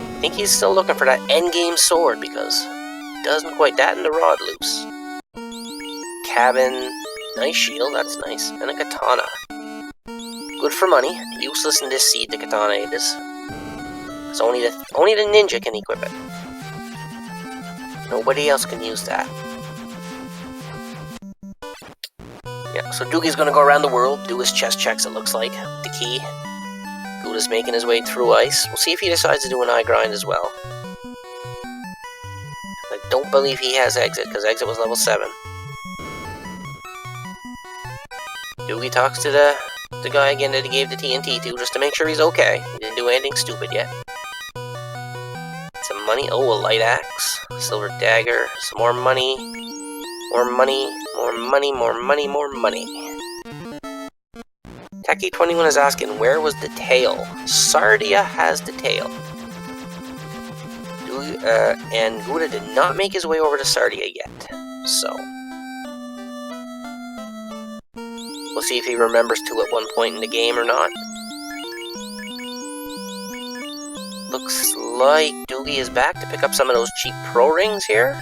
I think he's still looking for that endgame sword because he doesn't quite that and the rod loose. Cabin, nice shield, that's nice, and a katana. Good for money. Useless in this seed, the katana is. It's only the ninja can equip it. Nobody else can use that. Yeah, so Doogie's gonna go around the world, do his chest checks, it looks like, with the key. Gouda's making his way through ice. We'll see if he decides to do an eye grind as well. I don't believe he has exit, because exit was level 7. Doogie talks to the guy again that he gave the TNT to, just to make sure he's okay. He didn't do anything stupid yet. Some money. Oh, a light axe. Silver dagger. Some more money. More money. More money. More money. More money. Taki21 is asking, where was the tail? Sardia has the tail. And Gouda did not make his way over to Sardia yet. So we'll see if he remembers to at one point in the game or not. Looks like Doogie is back to pick up some of those cheap pro rings here.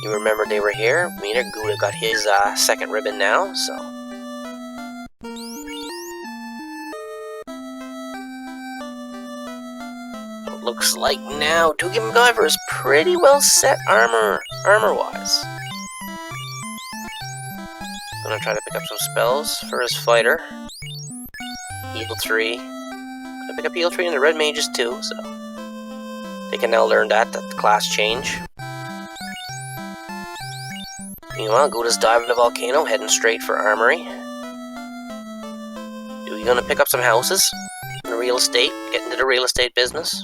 You remember they were here. Meaner Gouda got his second ribbon now, so. It looks like now DoogieMacGyver is pretty well set armor-wise. Gonna try to pick up some spells for his fighter. Heal 3. Gonna pick up heal 3 and the red mages too, so they can now learn that the class change. Meanwhile, Gouda's diving the volcano, heading straight for Armory. Doogie gonna pick up some houses in the real estate, get into the real estate business.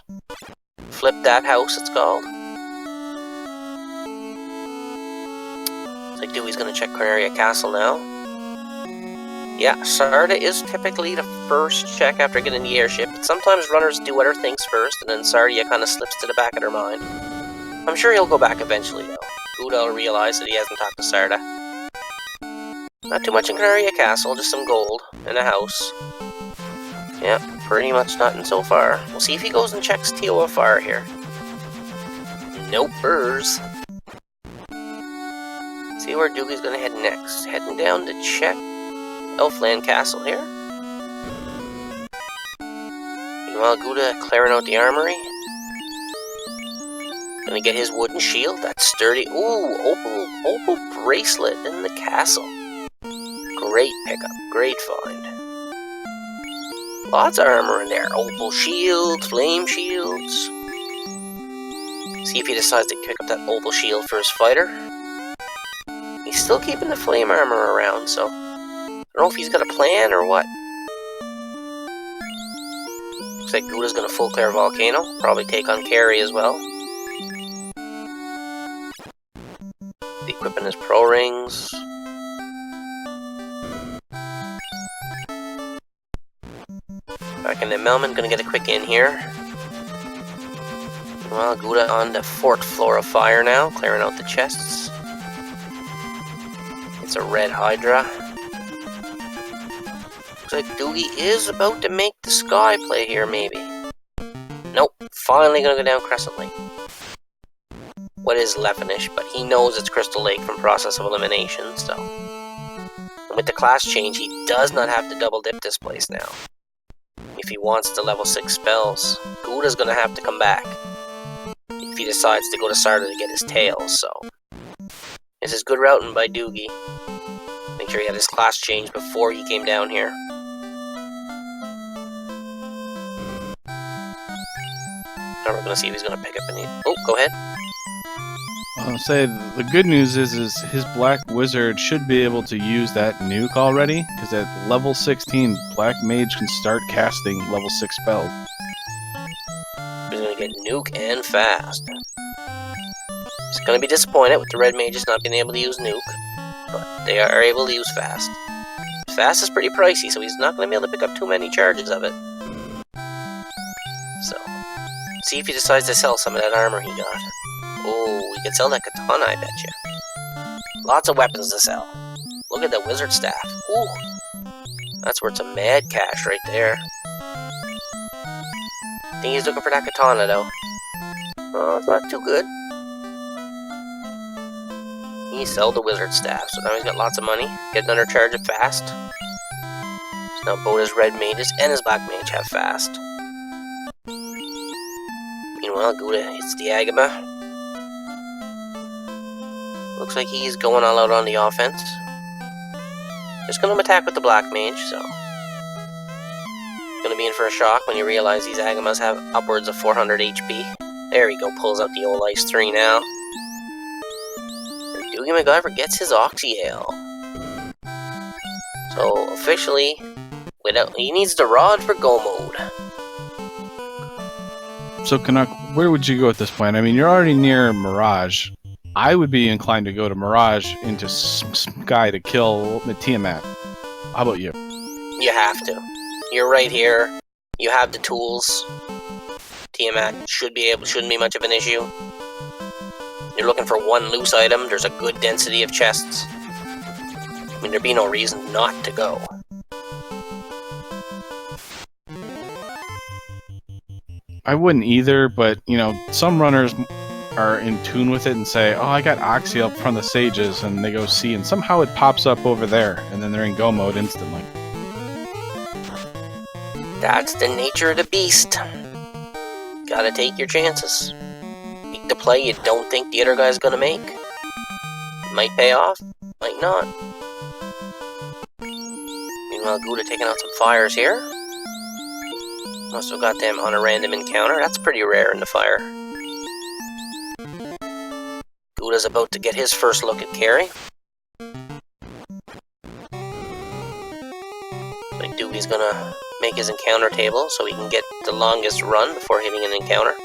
Flip that house, it's called. Like Dewey's gonna check Corneria Castle now. Yeah, Sarda is typically the first check after getting the airship, but sometimes runners do other things first, and then Sardia kind of slips to the back of their mind. I'm sure he'll go back eventually, though. Gouda will realize that he hasn't talked to Sarda. Not too much in Corneria Castle, just some gold and a house. Yeah, pretty much nothing so far. We'll see if he goes and checks TOFR here. Nope, burrs. See where Doogie's gonna head next. Heading down to check Elfland Castle here. Meanwhile, Gouda clearing out the armory. Gonna get his wooden shield. That's sturdy. Ooh, opal bracelet in the castle. Great pickup. Great find. Lots of armor in there. Opal shields, flame shields. See if he decides to pick up that opal shield for his fighter. He's still keeping the flame armor around, so I don't know if he's got a plan or what. Looks like Guda's gonna full clear Volcano. Probably take on Carry as well. Equipping his pro rings. Back into Melman, gonna get a quick in here. Well, Guda on the 4th floor of fire now, clearing out the chests. It's a red Hydra. Looks like Doogie is about to make the sky play here, maybe. Nope, finally gonna go down Crescent Lake. What is Leffinish, but he knows it's Crystal Lake from process of elimination, so. And with the class change, he does not have to double dip this place now. If he wants to level 6 spells, Guda's gonna have to come back. If he decides to go to Sarda to get his tails, so. This is good routing by Doogie. Make sure he had his class change before he came down here. Now we're gonna see if he's gonna pick up any. Oh, go ahead. I'll say the good news is his Black Wizard should be able to use that nuke already, because at level 16, Black Mage can start casting level 6 spells. He's gonna get nuke and fast. He's gonna be disappointed with the red mages not being able to use nuke, but they are able to use fast. Fast is pretty pricey, so he's not gonna be able to pick up too many charges of it. So, see if he decides to sell some of that armor he got. Oh, we could sell that katana, I bet you. Lots of weapons to sell. Look at the wizard staff. Ooh, that's worth some mad cash right there. I think he's looking for that katana, though. Oh, it's not too good. He sold the wizard staff, so now he's got lots of money. Get another charge of fast. So now both his red mages and his black mage have fast. Meanwhile, Guda hits the Agama. Looks like he's going all out on the offense. Just gonna attack with the black mage, so. Gonna be in for a shock when you realize these Agamas have upwards of 400 HP. There he go, pulls out the old Ice 3 now. And DoogieMacGyver gets his Oxy Ale. So, officially, he needs the rod for go mode. So, Canuck, where would you go at this point? I mean, you're already near Mirage. I would be inclined to go to Mirage into Sky to kill Tiamat. How about you? You have to. You're right here. You have the tools. Tiamat shouldn't be much of an issue. You're looking for one loose item. There's a good density of chests. I mean, there'd be no reason not to go. I wouldn't either, but, you know, some runners are in tune with it and say, oh, I got Oxy up from the Sages, and they go see, and somehow it pops up over there, and then they're in go mode instantly. That's the nature of the beast. Gotta take your chances. Make the play you don't think the other guy's gonna make. Might pay off, might not. Meanwhile, Guda taking out some fires here. Must have got them on a random encounter. That's pretty rare in the fire. Guda's about to get his first look at Carry. Like Doogie's gonna make his encounter table so he can get the longest run before hitting an encounter.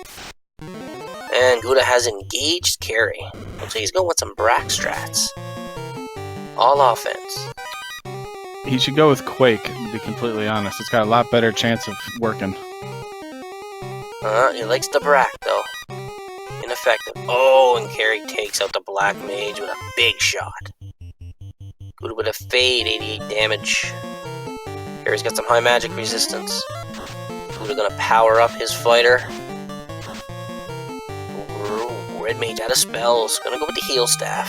And Guda has engaged Carry. So he's going with some Brack strats. All offense. He should go with Quake, to be completely honest. It's got a lot better chance of working. He likes the Brack, though. Ineffective. Oh, and Carry takes out the Black Mage with a big shot. Guda with a fade, 88 damage. Carry's got some high magic resistance. Guda gonna power up his fighter. Ooh, Red Mage out of spells. Gonna go with the heal staff.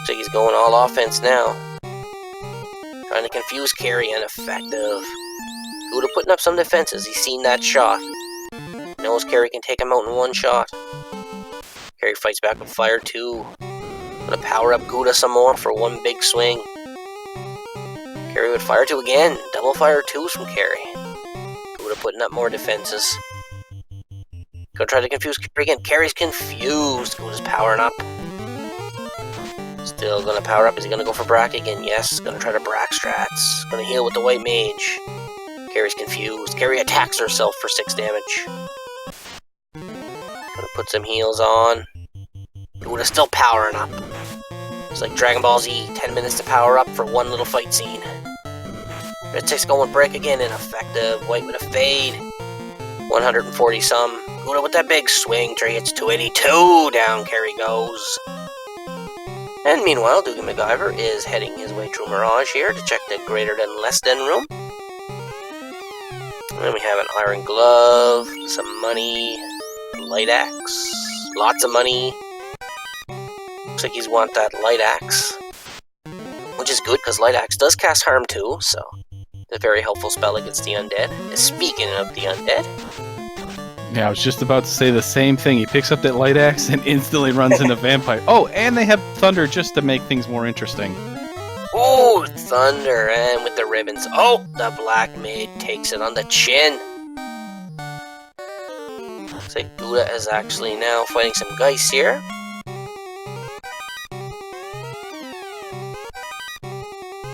So he's going all offense now. Trying to confuse Carry, ineffective. Guda putting up some defenses. He's seen that shot. Knows Carry can take him out in one shot. Carry fights back with fire too. Gonna power up Guda some more for one big swing. Carrie with fire 2 again. Double fire 2s from Carrie. Guda putting up more defenses. Gonna try to confuse Carrie again. Carrie's confused. Guda's powering up. Still gonna power up. Is he gonna go for Brack again? Yes. Gonna try to Brack strats. Gonna heal with the white mage. Carrie's confused. Carrie attacks herself for 6 damage. Gonna put some heals on. Guda's still powering up. It's like Dragon Ball Z. 10 minutes to power up for one little fight scene. Red 6 going break again. Ineffective. White with a fade. 140 some. Guda with that big swing. Trey hits 282. Down Carrie goes. And meanwhile, DoogieMacGyver is heading his way through Mirage here to check the greater than less than room. And then we have an iron glove, some money, light axe, lots of money. Looks like he's want that light axe, which is good because light axe does cast harm too, so it's a very helpful spell against the undead. And speaking of the undead, Yeah, I was just about to say the same thing. He picks up that light axe and instantly runs into vampire. Oh, and they have thunder just to make things more interesting. oh, thunder, and with the ribbons. Oh, the black maid takes it on the chin. Looks like Guda is actually now fighting some Geist here.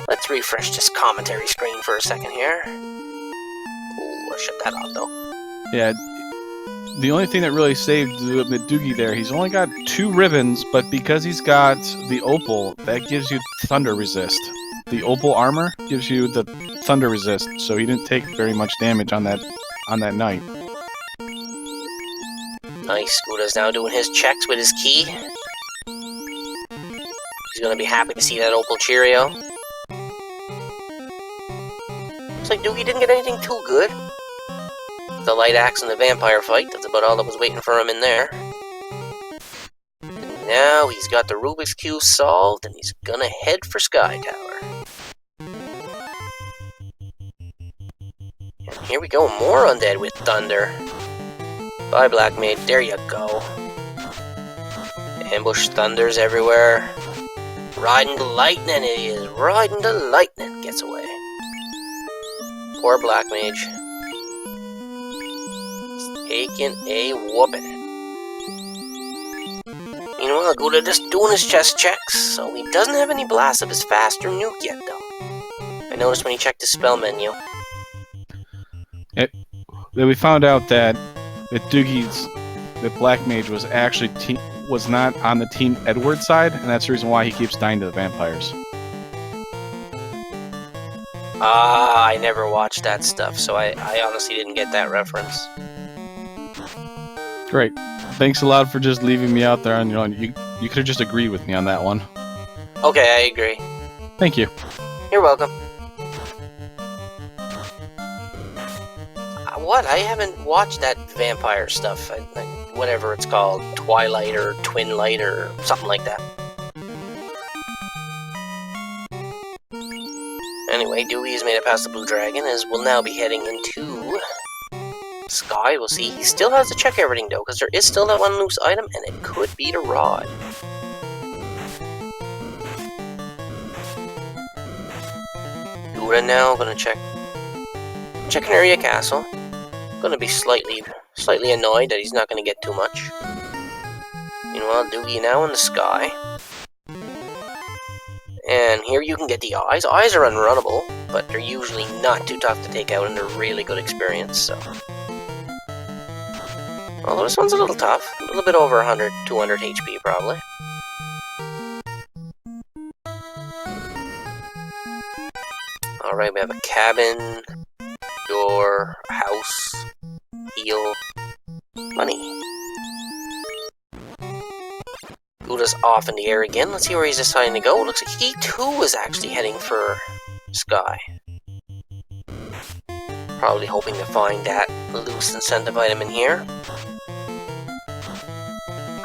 Let's refresh this commentary screen for a second here. Ooh, I'll shut that off though. Yeah, the only thing that really saved Doogie there, he's only got 2 ribbons, but because he's got the opal, that gives you thunder resist. The opal armor gives you the thunder resist, so he didn't take very much damage on that night. Nice, Guda's now doing his checks with his key. He's gonna be happy to see that opal Cheerio. Looks like Doogie didn't get anything too good. The light axe and the vampire fight, that's about all that was waiting for him in there. And now he's got the Rubik's Cube solved, and he's gonna head for Sky Tower. And here we go, more undead with thunder. Bye, Black Maid, there you go. Ambush thunders everywhere. Riding the lightning it is, riding the lightning, gets away. Poor Black Mage. Taking a whooping. Meanwhile, Guda just doing his chest checks, so he doesn't have any blasts of his faster nuke yet, though. I noticed when he checked his spell menu. We found out that Black Mage was actually was not on the Team Edward side, and that's the reason why he keeps dying to the vampires. Ah, I never watched that stuff, so I honestly didn't get that reference. Great. Thanks a lot for just leaving me out there on your own. You could have just agreed with me on that one. Okay, I agree. Thank you. You're welcome. What? I haven't watched that vampire stuff. Whatever it's called. Twilight or Twin Light or something like that. Anyway, Dewey's made it past the Blue Dragon, as we'll now be heading into Sky. We'll see. He still has to check everything, though, because there is still that one loose item, and it could be the rod. Guda now gonna check Canaria Castle. Gonna be slightly annoyed that he's not gonna get too much. Meanwhile, Doogie now in the Sky. And here you can get the eyes. Eyes are unrunnable, but they're usually not too tough to take out, and they're really good experience, so. Although this one's a little tough. A little bit over 100, 200 HP, probably. Alright, we have a cabin, door, house, heal, money. Guda's off in the air again. Let's see where he's deciding to go. Looks like he too is actually heading for Sky. Probably hoping to find that loose incentive item in here.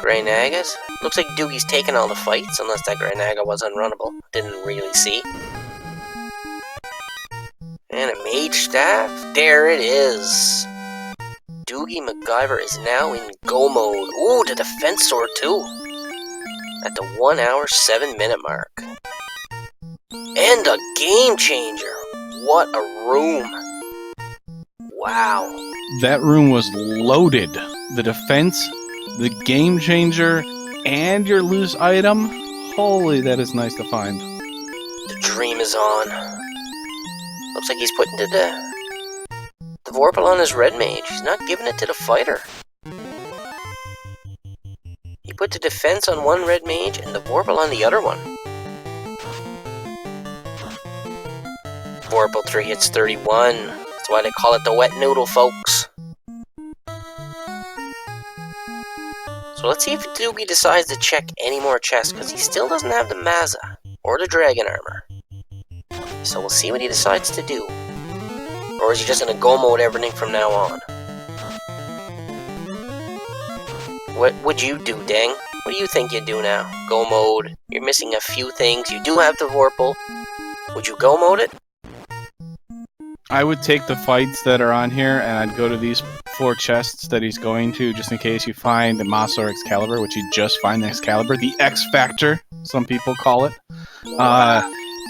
Grey Nagas. Looks like Doogie's taking all the fights, unless that Grey Naga was unrunnable. Didn't really see. And a Mage Staff. There it is. DoogieMacGyver is now in go mode. Ooh, the Defense Sword too. At the 1 hour 7 minute mark. And a game changer. what a room. Wow. That room was loaded. The defense, the game changer, and your loose item. Holy, that is nice to find. The dream is on. Looks like he's putting the Vorpal on his red mage. He's not giving it to the fighter. He put the defense on one red mage and the Vorpal on the other one. Vorpal 3 hits 31. That's why they call it the wet noodle, folks. So let's see if Doogie decides to check any more chests, because he still doesn't have the Mazza or the Dragon Armor. So we'll see what he decides to do. Or is he just going to go mode everything from now on? What would you do, Dang? What do you think you'd do now? Go mode. You're missing a few things. You do have the Vorpal. Would you go mode it? I would take the fights that are on here, and I'd go to these 4 chests that he's going to, just in case you find the Masa or Excalibur, which you just find the Excalibur. The X Factor, some people call it.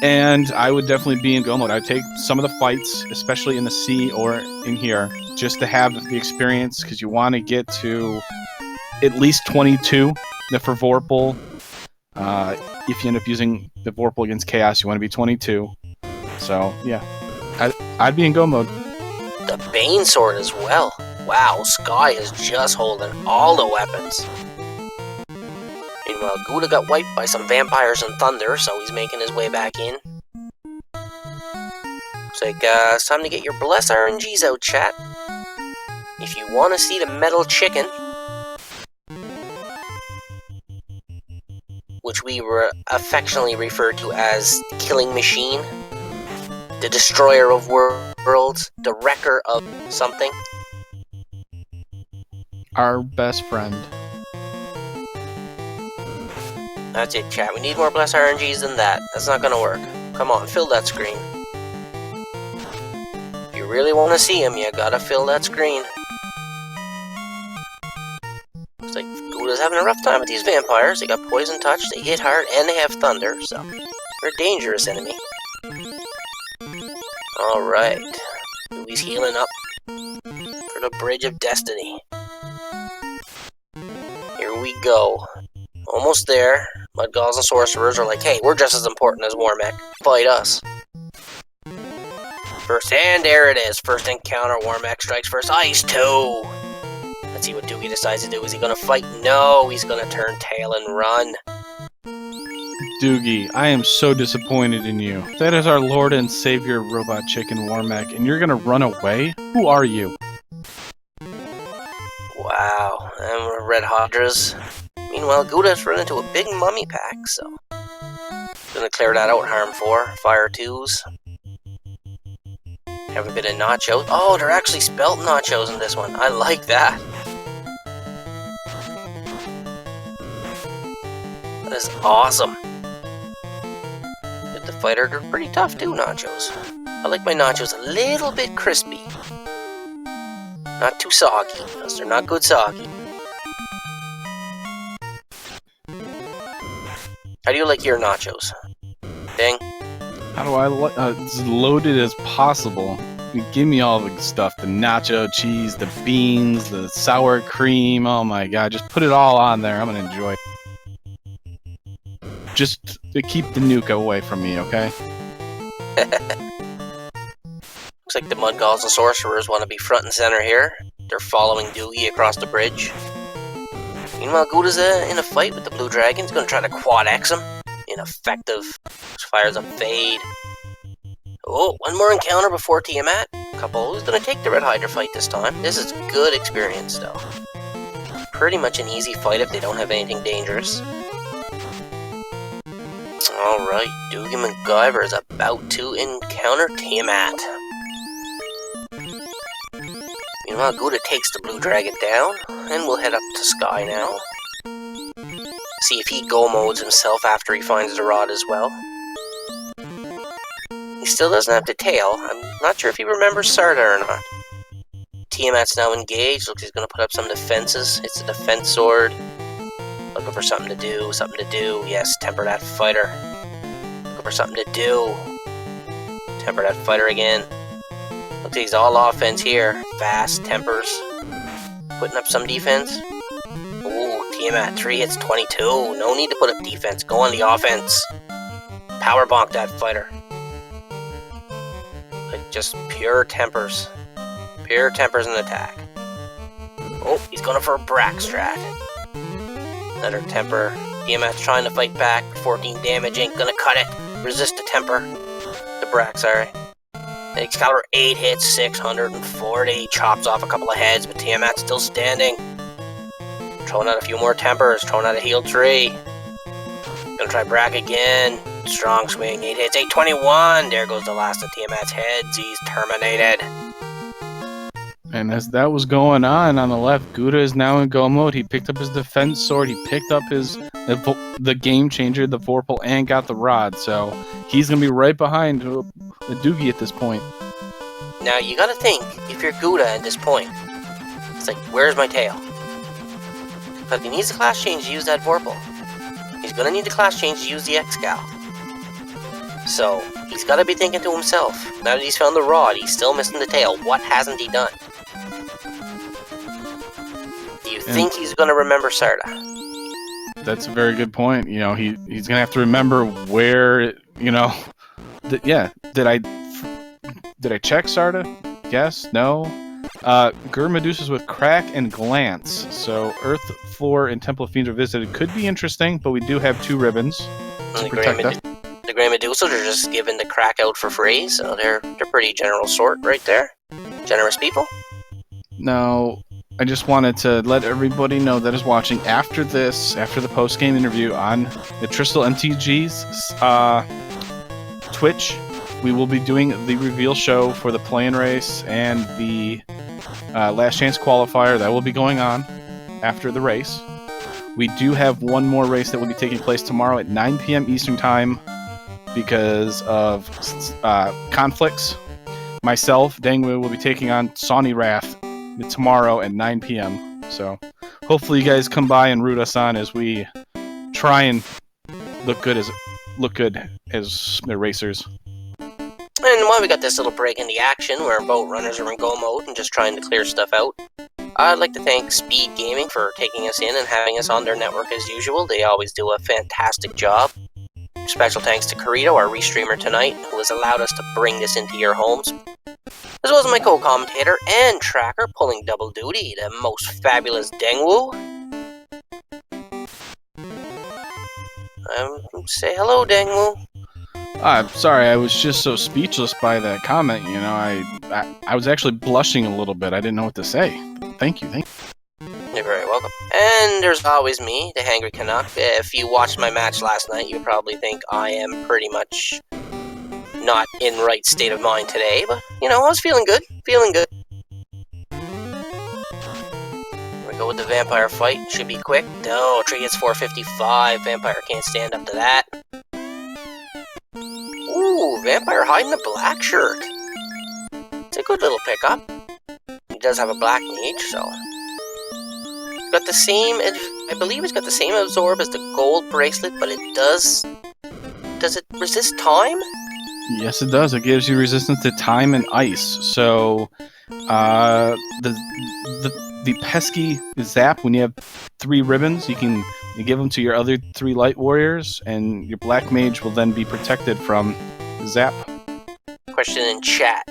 And I would definitely be in go mode. I'd take some of the fights, especially in the sea or in here, just to have the experience, because you want to get to at least 22 for Vorpal. If you end up using the Vorpal against Chaos, you want to be 22. So, yeah. I'd be in go mode. The Bane Sword as well. Wow, Sky is just holding all the weapons. Meanwhile, Gouda got wiped by some vampires and thunder, so he's making his way back in. Looks like it's time to get your Bless RNGs out, chat. If you want to see the Metal Chicken, which we affectionately refer to as Killing Machine, the Destroyer of Worlds, the Wrecker of something. Our best friend. That's it, chat. We need more Bless RNGs than that. That's not gonna work. Come on, fill that screen. If you really want to see him, you gotta fill that screen. Looks like Gouda's having a rough time with these vampires. They got Poison Touch, they hit hard, and they have Thunder, so they're a dangerous enemy. Alright. He's healing up for the Bridge of Destiny. Here we go. Almost there. Mudgalls and Sorcerers are like, hey, we're just as important as Warmech. Fight us. First, and there it is. First encounter, Warmech strikes first. Ice 2! Let's see what Doogie decides to do. Is he gonna fight? No, he's gonna turn tail and run. Doogie, I am so disappointed in you. That is our Lord and Savior Robot Chicken Warmech, and you're gonna run away? Who are you? Wow, and Red Hydras. Meanwhile, Gouda's run into a big mummy pack, so gonna clear that out. Harm 4, Fire 2s. Have a bit of nachos. Oh, they're actually spelt nachos in this one. I like that. That is awesome. Get the fighter, they're pretty tough too, nachos. I like my nachos a little bit crispy. Not too soggy, because they're not good soggy. How do you like your nachos? Dang. How do I as loaded as possible? You give me all the stuff, the nacho cheese, the beans, the sour cream. Oh my god, just put it all on there. I'm gonna enjoy it. Just to keep the nuke away from me, okay? Looks like the Mudgalls and Sorcerers want to be front and center here. They're following Doogie across the bridge. Meanwhile, Gouda's in a fight with the Blue Dragon. He's going to try to quad X him. Ineffective. Fires a fade. Oh, one more encounter before Tiamat. Couple. Who's going to take the Red Hydra fight this time? This is good experience, though. Pretty much an easy fight if they don't have anything dangerous. Alright, DoogieMacGyver is about to encounter Tiamat. Meanwhile, Gouda takes the Blue Dragon down, and we'll head up to Sky now. See if he go modes himself after he finds the rod as well. He still doesn't have the tail. I'm not sure if he remembers Sarda or not. Tiamat's now engaged. Looks like he's going to put up some defenses. It's a defense sword. Looking for something to do, something to do. Yes, temper that fighter. Looking for something to do. Temper that fighter again. Looks like he's all offense here. Fast tempers. Putting up some defense. Ooh, Tiamat 3 hits 22. No need to put up defense. Go on the offense. Power bonk that fighter. Like just pure tempers. Pure tempers in attack. Oh, he's going for a Brack strat. Another temper. Tiamat's trying to fight back. 14 damage ain't gonna cut it. Resist the temper. The Brack, sorry. Excalibur 8 hits 640. Chops off a couple of heads, but Tiamat's still standing. Throwing out a few more tempers. Throwing out a heal tree. Gonna try Brack again. Strong swing. 8 hits. 821. There goes the last of Tiamat's heads. He's terminated. And as that was going on the left, Guda is now in go mode. He picked up his defense sword. He picked up the game changer, the Vorpal, and got the rod. So he's going to be right behind the Doogie at this point. Now you got to think, if you're Guda at this point, it's like, where's my tail? Because he needs a class change to use that Vorpal. He's going to need the class change to use the Excal. So he's got to be thinking to himself, now that he's found the rod, he's still missing the tail. What hasn't he done? Do you think he's going to remember Sarda? That's a very good point. You know, he's going to have to remember where, you know, did I check Sarda? Yes, no. Gur Medusas with Crack and Glance. So Earth 4 and Temple of Fiends are visited. Could be interesting, but we do have 2 ribbons to protect us. The Grey Medusas are just giving the Crack out for free, so they're pretty general sort right there. Generous people. Now, I just wanted to let everybody know that is watching after the post-game interview on the Tristal MTG's Twitch, we will be doing the reveal show for the play-in race and the last chance qualifier. That will be going on after the race. We do have one more race that will be taking place tomorrow at 9 p.m. Eastern Time because of conflicts. Myself, Dangwu, will be taking on Sawney Wrath tomorrow at 9 p.m. So hopefully you guys come by and root us on as we try and look good as the racers. And while we got this little break in the action where boat runners are in go mode and just trying to clear stuff out, I'd like to thank Speed Gaming for taking us in and having us on their network as usual. They always do a fantastic job. Special thanks to Corito, our restreamer tonight, who has allowed us to bring this into your homes. As well as my co-commentator and tracker pulling double duty, the most fabulous Dengwu. Say hello, Dengwu. I'm sorry, I was just so speechless by that comment. You know, I was actually blushing a little bit. I didn't know what to say. Thank you. You're very welcome. And there's always me, the Hangry Canuck. If you watched my match last night, you probably think I am pretty much not in right state of mind today, but, you know, I was feeling good. We go with the vampire fight. Should be quick. No, tree hits 455. Vampire can't stand up to that. Ooh, vampire hiding the black shirt. It's a good little pickup. He does have a black mage, so... Got the same, I believe it's got the same absorb as the gold bracelet, but it does it resist time? Yes, it does. It gives you resistance to time and ice. So, the pesky zap, when you have 3 ribbons, you give them to your other 3 light warriors, and your black mage will then be protected from zap. Question in chat.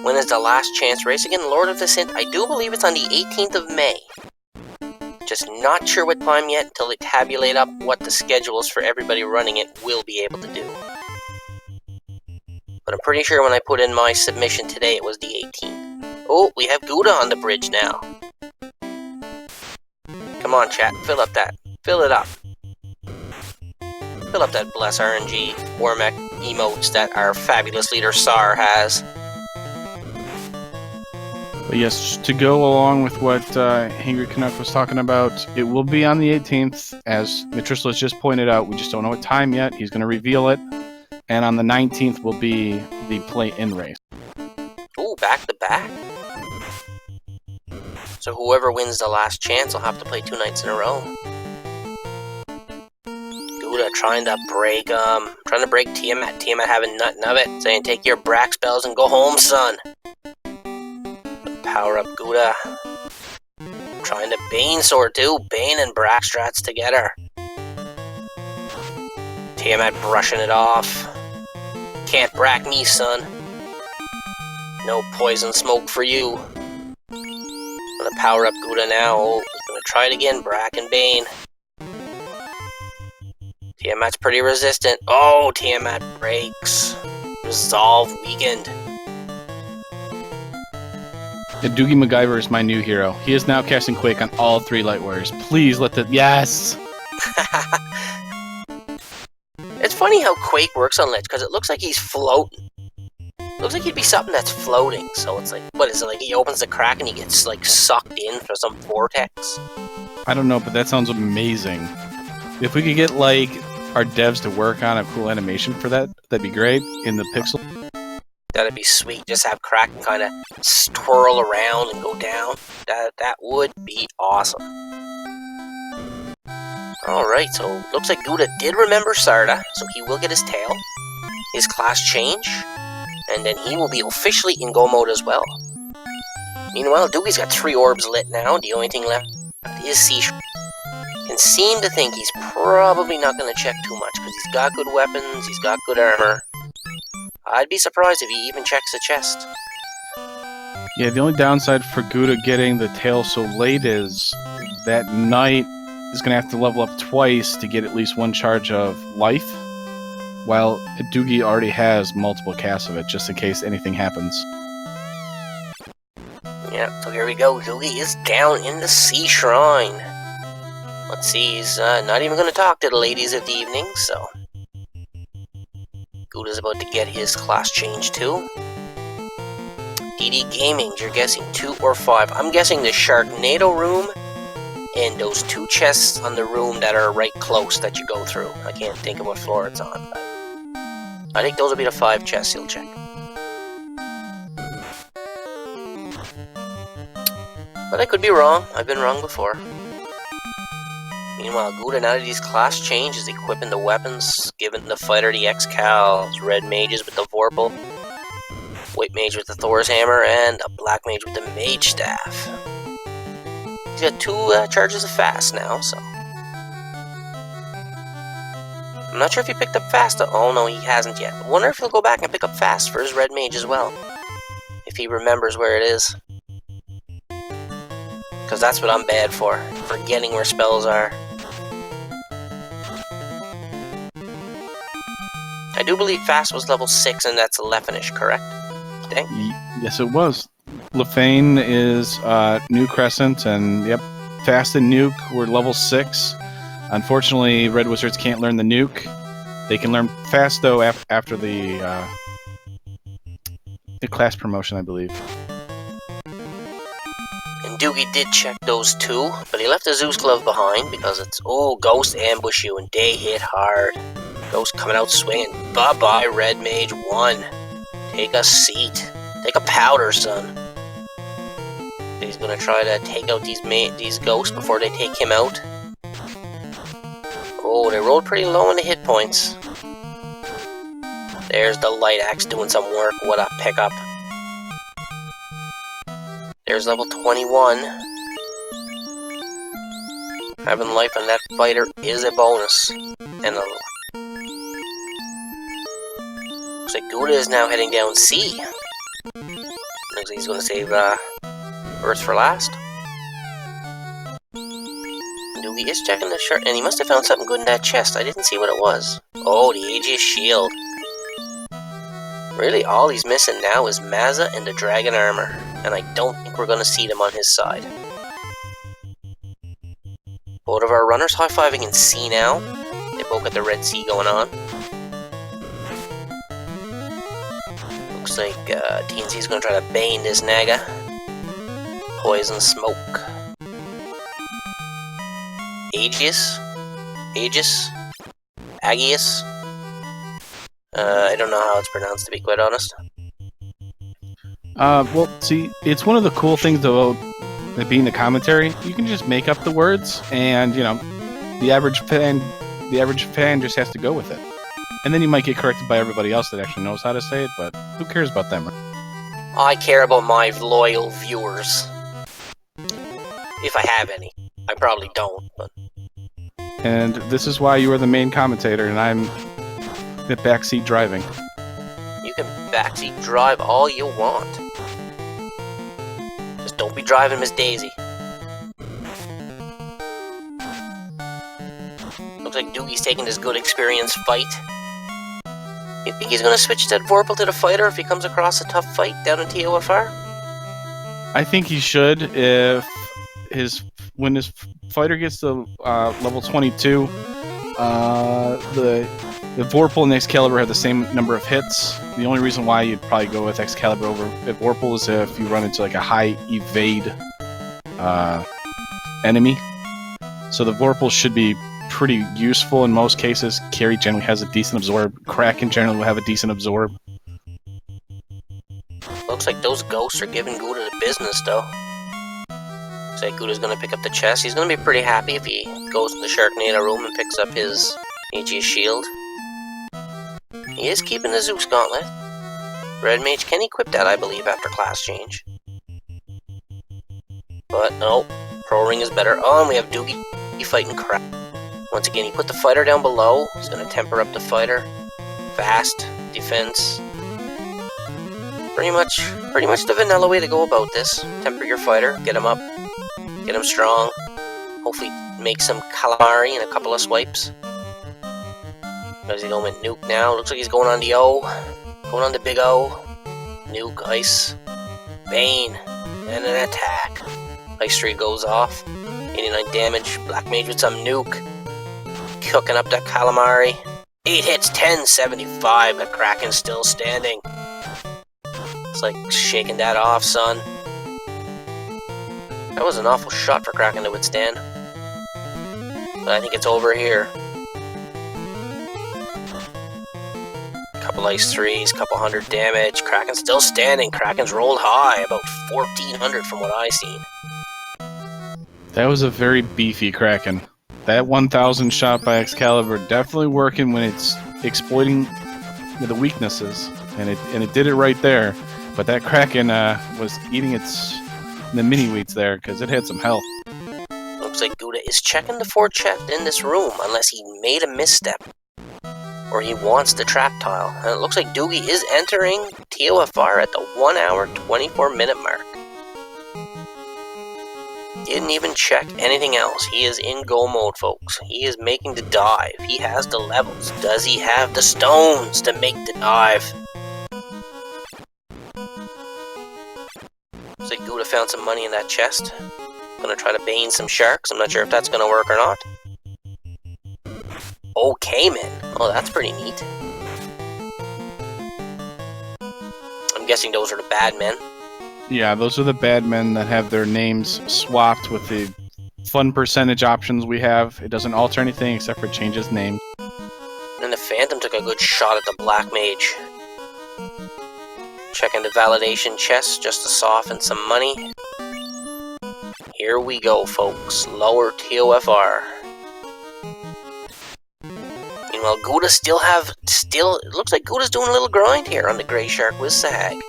When is the last chance race again? Lord of the Sint, I do believe it's on the 18th of May. Just not sure what time yet until they tabulate up what the schedules for everybody running it will be able to do. But I'm pretty sure when I put in my submission today it was the 18th. Oh, we have Guda on the bridge now. Come on, chat, fill up that. Fill it up. Fill up that Bless RNG Warmech emotes that our fabulous leader Sar has. But yes, to go along with what Hangry Canuck was talking about, it will be on the 18th, as Mitrisla just pointed out. We just don't know what time yet. He's going to reveal it. And on the 19th will be the play-in race. Ooh, back-to-back. So whoever wins the last chance will have to play 2 nights in a row. Guda Gouda trying to break Tiamat. Tiamat having nothing of it, saying take your Brack spells and go home, son. Power up Gouda. Trying to Bane Sword too. Bane and Brack strats together. Tiamat brushing it off. Can't Brack me, son. No poison smoke for you. Gonna power up Gouda now. Oh, gonna try it again. Brack and Bane. Tiamat's pretty resistant. Oh, Tiamat breaks. Resolve weakened. And DoogieMacGyver is my new hero. He is now casting Quake on all 3 Light Warriors. Please let the... Yes! It's funny how Quake works on Lich, because it looks like he's floating. Looks like he'd be something that's floating, so it's like... What is it, like he opens the crack and he gets, like, sucked in for some vortex? I don't know, but that sounds amazing. If we could get, like, our devs to work on a cool animation for that, that'd be great, in the pixel. That'd be sweet. Just have Kraken kind of twirl around and go down. That would be awesome. Alright, so looks like Gouda did remember Sarda, so he will get his tail, his class change, and then he will be officially in go mode as well. Meanwhile, Doogie's got 3 orbs lit now. The only thing left is Sea. Can seem to think he's probably not going to check too much, because he's got good weapons, he's got good armor. I'd be surprised if he even checks the chest. Yeah, the only downside for Gouda getting the tail so late is that Knight is going to have to level up twice to get at least 1 charge of life, while Doogie already has multiple casts of it, just in case anything happens. Yeah, so here we go. Doogie is down in the Sea Shrine. Let's see, he's not even going to talk to the ladies of the evening, so... Gouda's about to get his class change too. DD Gaming, you're guessing 2 or 5. I'm guessing the Sharknado room and those 2 chests on the room that are right close that you go through. I can't think of what floor it's on, but I think those will be the 5 chests you'll check. But I could be wrong. I've been wrong before. Meanwhile, Gouda, now that he's class changed, is equipping the weapons, giving the fighter the X-Cals, red mages with the Vorpal, white mage with the Thor's Hammer, and a black mage with the Mage Staff. He's got 2 charges of fast now, so... I'm not sure if he picked up fast. Oh no, he hasn't yet. I wonder if he'll go back and pick up fast for his red mage as well. If he remembers where it is. Because that's what I'm bad for. Forgetting where spells are. I do believe fast was level 6 and that's 11-ish, correct? Dang. Yes, it was. Lefane is New Crescent, and yep, fast and nuke were level 6. Unfortunately, Red Wizards can't learn the nuke. They can learn fast though after the class promotion, I believe. And Doogie did check those 2, but he left the Zeus glove behind because it's Ghost ambush you and they hit hard. Ghost coming out swinging. Bye-bye, Red Mage 1. Take a seat. Take a powder, son. He's gonna try to take out these ghosts before they take him out. Oh, they rolled pretty low on the hit points. There's the Light Axe doing some work. What a pickup. There's level 21. Having life on that fighter is a bonus. And looks like Gouda is now heading down C. Looks like he's going to save Earth for last. Doogie is checking the shirt, and he must have found something good in that chest. I didn't see what it was. Oh, the Aegis Shield. Really, all he's missing now is Mazza and the Dragon Armor, and I don't think we're going to see them on his side. Both of our runners high-fiving in C now. They both got the Red Sea going on. Looks like TNC's going to try to bane this Naga. Poison Smoke. Aegis? Agius? I don't know how it's pronounced, to be quite honest. Well, see, it's one of the cool things about it being the commentary. You can just make up the words, and, you know, the average fan the average fan just has to go with it. And then you might get corrected by everybody else that actually knows how to say it, but who cares about them? I care about my loyal viewers. If I have any. I probably don't, but... And this is why you are the main commentator, and I'm the backseat driving. You can backseat drive all you want. Just don't be driving Miss Daisy. Looks like Doogie's taking this good experience fight. You think he's gonna switch that Vorpal to the fighter if he comes across a tough fight down in TOFR? I think he should if when his fighter gets to level 22, the Vorpal and Excalibur have the same number of hits. The only reason why you'd probably go with Excalibur over Vorpal is if you run into like a high evade enemy. So the Vorpal should be pretty useful in most cases. Carry generally has a decent absorb. Kraken generally will have a decent absorb. Looks like those ghosts are giving Gouda the business, though. Looks like Gouda's gonna pick up the chest. He's gonna be pretty happy if he goes to the Sharknado room and picks up his Aegis shield. He is keeping the Zeus gauntlet. Red Mage can equip that, I believe, after class change. But no, Pro Ring is better. Oh, and we have Doogie fighting crap. Once again, he put the fighter down below. He's gonna temper up the fighter. Fast defense. Pretty much the vanilla way to go about this. Temper your fighter, get him up, get him strong. Hopefully make some calamari in a couple of swipes. How's he going with Nuke now? Looks like he's going on the O. Going on the big O. Nuke, Ice, Bane, and an attack. Ice 3 goes off. 89 damage. Black Mage with some Nuke. Cooking up that calamari. 8 hits, 10, 75. The Kraken's still standing. It's like shaking that off, son. That was an awful shot for Kraken to withstand. But I think it's over here. Couple Ice 3s, couple 100 damage. Kraken's still standing. Kraken's rolled high, about 1,400 from what I seen. That was a very beefy Kraken. That 1,000 shot by Excalibur definitely working when it's exploiting the weaknesses, and it did it right there. But that Kraken was eating the mini wheats there because it had some health. Looks like Gouda is checking the 4 chest in this room unless he made a misstep. Or he wants the trap tile. And it looks like Doogie is entering TOFR at the 1 hour, 24 minute mark. Didn't even check anything else. He is in go mode, folks. He is making the dive. He has the levels. Does he have the stones to make the dive? Looks like Gouda found some money in that chest. Gonna try to bane some sharks. I'm not sure if that's gonna work or not. Oh, Cayman. Oh, that's pretty neat. I'm guessing those are the bad men. Yeah, those are the bad men that have their names swapped with the fun percentage options we have. It doesn't alter anything except for change his name. And the Phantom took a good shot at the Black Mage. Checking the validation chest just to soften some money. Here we go, folks. Lower TOFR. Meanwhile, Gouda it looks like Gouda's doing a little grind here on the Grey Shark with Sag.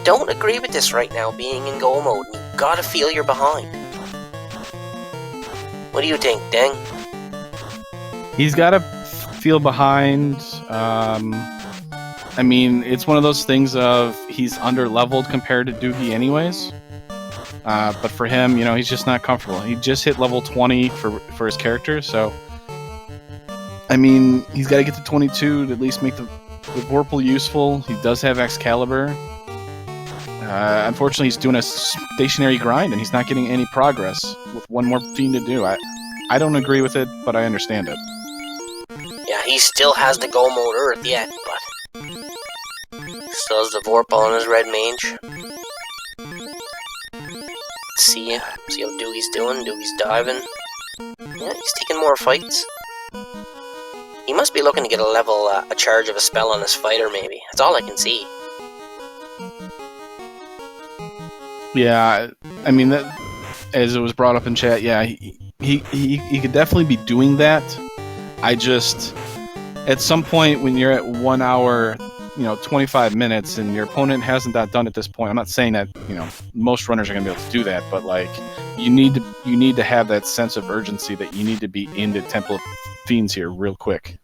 Don't agree with this right now, being in go mode. You gotta feel you're behind. What do you think, Deng? He's gotta feel behind. I mean, it's one of those things of he's under-leveled compared to Doogie anyways. But for him, you know, he's just not comfortable. He just hit level 20 for his character, so... I mean, he's got to get to 22 to at least make the Vorpal useful. He does have Excalibur. Unfortunately, he's doing a stationary grind, and he's not getting any progress with one more fiend to do. I don't agree with it, but I understand it. Yeah, he still has the go mode Earth yet, but... still has the Vorpal on his Red Mage. Let's see how Doogie's doing. Doogie's diving. Yeah, he's taking more fights. He must be looking to get a charge of a spell on his fighter, maybe. That's all I can see. Yeah, I mean, that, as it was brought up in chat, yeah, he could definitely be doing that. I just, at some point when you're at 1 hour, 25 minutes, and your opponent hasn't that done at this point, I'm not saying that, most runners are going to be able to do that, but like, you need to have that sense of urgency that you need to be into Temple of Fiends here real quick.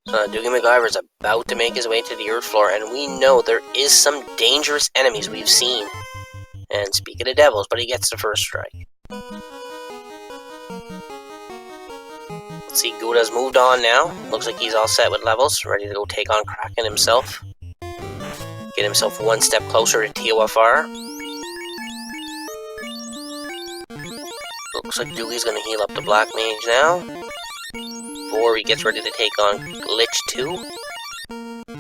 So DoogieMacGyver is about to make his way to the Earth floor, and we know there is some dangerous enemies we've seen. And speak of the devils, but he gets the first strike. Let's see, Guda's moved on now. Looks like he's all set with levels, ready to go take on Kraken himself. Get himself one step closer to TOFR. Looks like Doogie's gonna heal up the Black Mage now. Before he gets ready to take on Lich 2.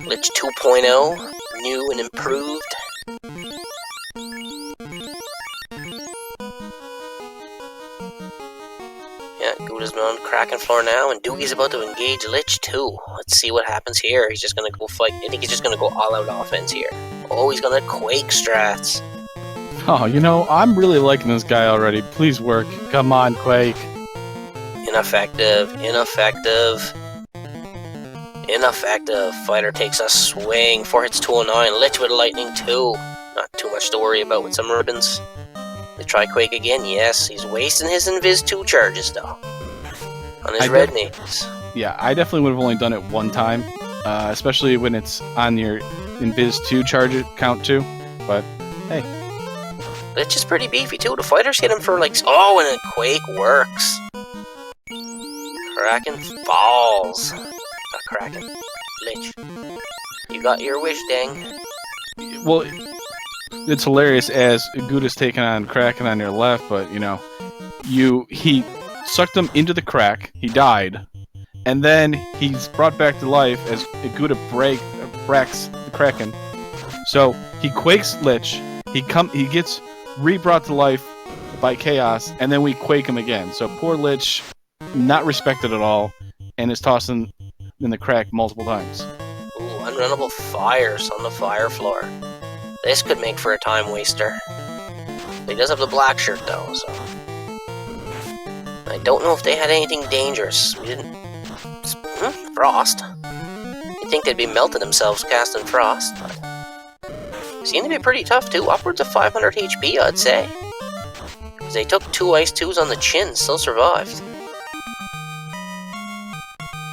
Lich 2.0, new and improved. Yeah, Guda's on Kraken floor now, and Doogie's about to engage Lich 2. Let's see what happens here. He's just gonna go fight. I think he's just gonna go all-out offense here. Oh, he's gonna Quake strats. Oh, I'm really liking this guy already. Please work. Come on, Quake. Ineffective. Fighter takes a swing. 4 hits, 209. Lich with lightning 2. Not too much to worry about with some ribbons. They try Quake again. Yes, he's wasting his Invis 2 charges though. On his red mages. Yeah, I definitely would have only done it one time. Especially when it's on your Invis 2 charge count too. But, hey. Lich is pretty beefy too. The fighters hit him for like... Oh, and a Quake works. Kraken falls. Not Kraken. Lich. You got your wish, dang. Well, it's hilarious as Guda's taking on Kraken on your left, but, he sucked him into the crack, he died, and then he's brought back to life as Guda bracks the Kraken. So, he Quakes Lich, he gets re-brought to life by Chaos, and then we Quake him again. So, poor Lich, not respected at all, and is tossing in the crack multiple times. Ooh, unrunnable fires on the fire floor. This could make for a time waster. He does have the black shirt though, so... I don't know if they had anything dangerous. We didn't... Frost? You'd think they'd be melting themselves casting Frost, but... Seem to be pretty tough too, upwards of 500 HP I'd say. Because they took 2 Ice 2s on the chin, still survived.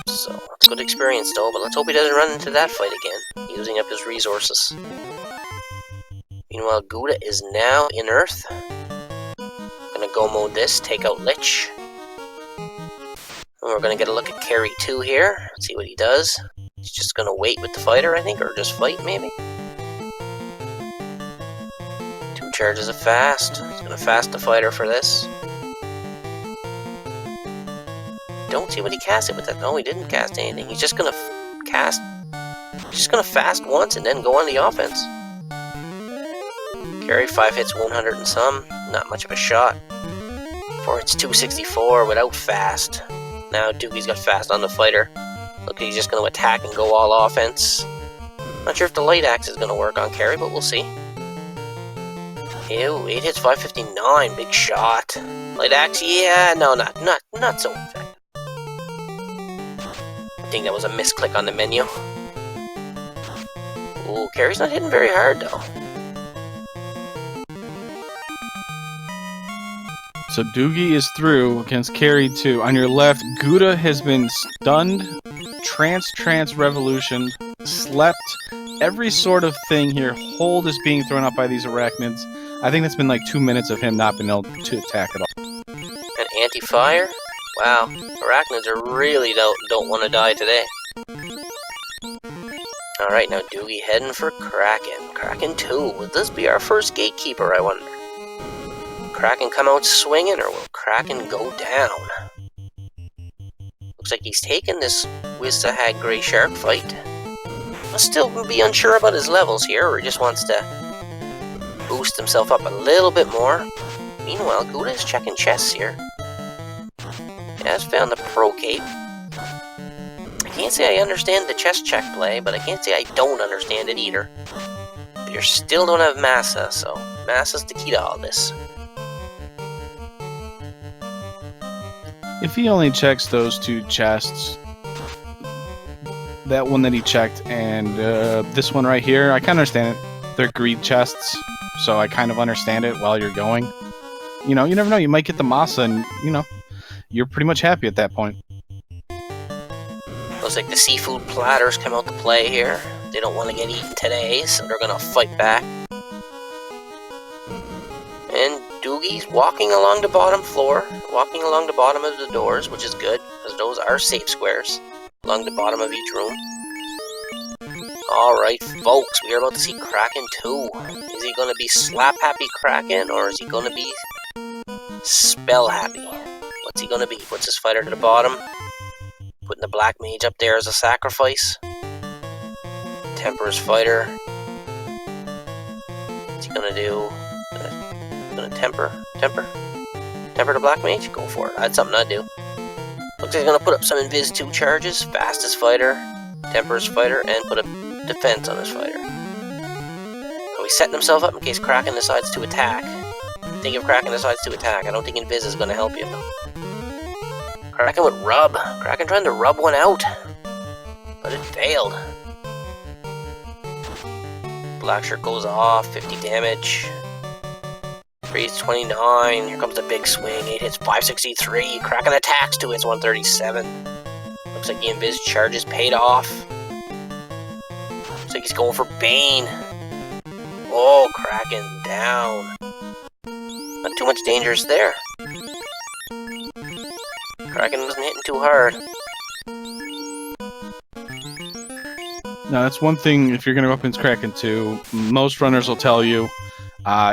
So, that's good experience though, but let's hope he doesn't run into that fight again, using up his resources. Meanwhile, Guda is now in Earth. Gonna go mode this, take out Lich. And we're gonna get a look at Carry 2 here, see what he does. He's just gonna wait with the fighter, I think, or just fight, maybe? 2 charges of fast. He's gonna fast the fighter for this. Don't see what he casted with that. No, he didn't cast anything. He's just gonna cast... He's just gonna fast once and then go on the offense. Carry 5 hits, 100 and some. Not much of a shot. 4 hits, 264 without fast. Now Doogie's got fast on the fighter. Look, he's just going to attack and go all offense. Not sure if the light axe is going to work on Carry, but we'll see. Ew, 8 hits, 559. Big shot. Light axe, yeah, no, not so effective. I think that was a misclick on the menu. Ooh, Carry's not hitting very hard though. So Doogie is through against Carry 2. On your left, Guda has been stunned, trance revolution, slept, every sort of thing here. Hold is being thrown out by these arachnids. I think that's been like 2 minutes of him not being able to attack at all. An anti-fire? Wow, arachnids are really don't want to die today. Alright, now Doogie heading for Kraken. Kraken 2. Will this be our first gatekeeper, I wonder? Kraken come out swinging, or will Kraken go down? Looks like he's taking this Wizahag Grey Shark fight. Must still be unsure about his levels here, or he just wants to boost himself up a little bit more. Meanwhile, Guda is checking chests here. He has found the Pro Cape. I can't say I understand the chest check play, but I can't say I don't understand it either. But you still don't have Massa, so Massa's the key to all this. If he only checks those 2 chests, that one that he checked and this one right here, I kind of understand it. They're greed chests, so I kind of understand it while you're going. You know, you never know. You might get the masa and, you know, you're pretty much happy at that point. Looks like the seafood platters come out to play here. They don't want to get eaten today, so they're going to fight back. And Doogie's walking along the bottom floor, walking along the bottom of the doors, which is good, because those are safe squares along the bottom of each room. Alright, folks, we are about to see Kraken 2. Is he going to be slap-happy Kraken, or is he going to be spell-happy? What's he going to be? Puts his fighter to the bottom, putting the black mage up there as a sacrifice. Tempers fighter. What's he going to do? Gonna temper the black mage? Go for it. That's something I'd do. Looks like he's gonna put up some Invis 2 charges, fastest fighter, tempers fighter, and put a defense on his fighter. So he's setting himself up in case Kraken decides to attack. Think if Kraken decides to attack. I don't think Invis is gonna help you. Kraken would rub. Kraken trying to rub one out. But it failed. Black shirt goes off, 50 damage. 29, here comes the big swing, 8 hits 563, Kraken attacks, 2 hits 137. Looks like the Invis charges paid off. Looks like he's going for Bane. Oh, Kraken down. Not too much dangerous there. Kraken wasn't hitting too hard. Now that's one thing, if you're going to go up against Kraken 2, most runners will tell you,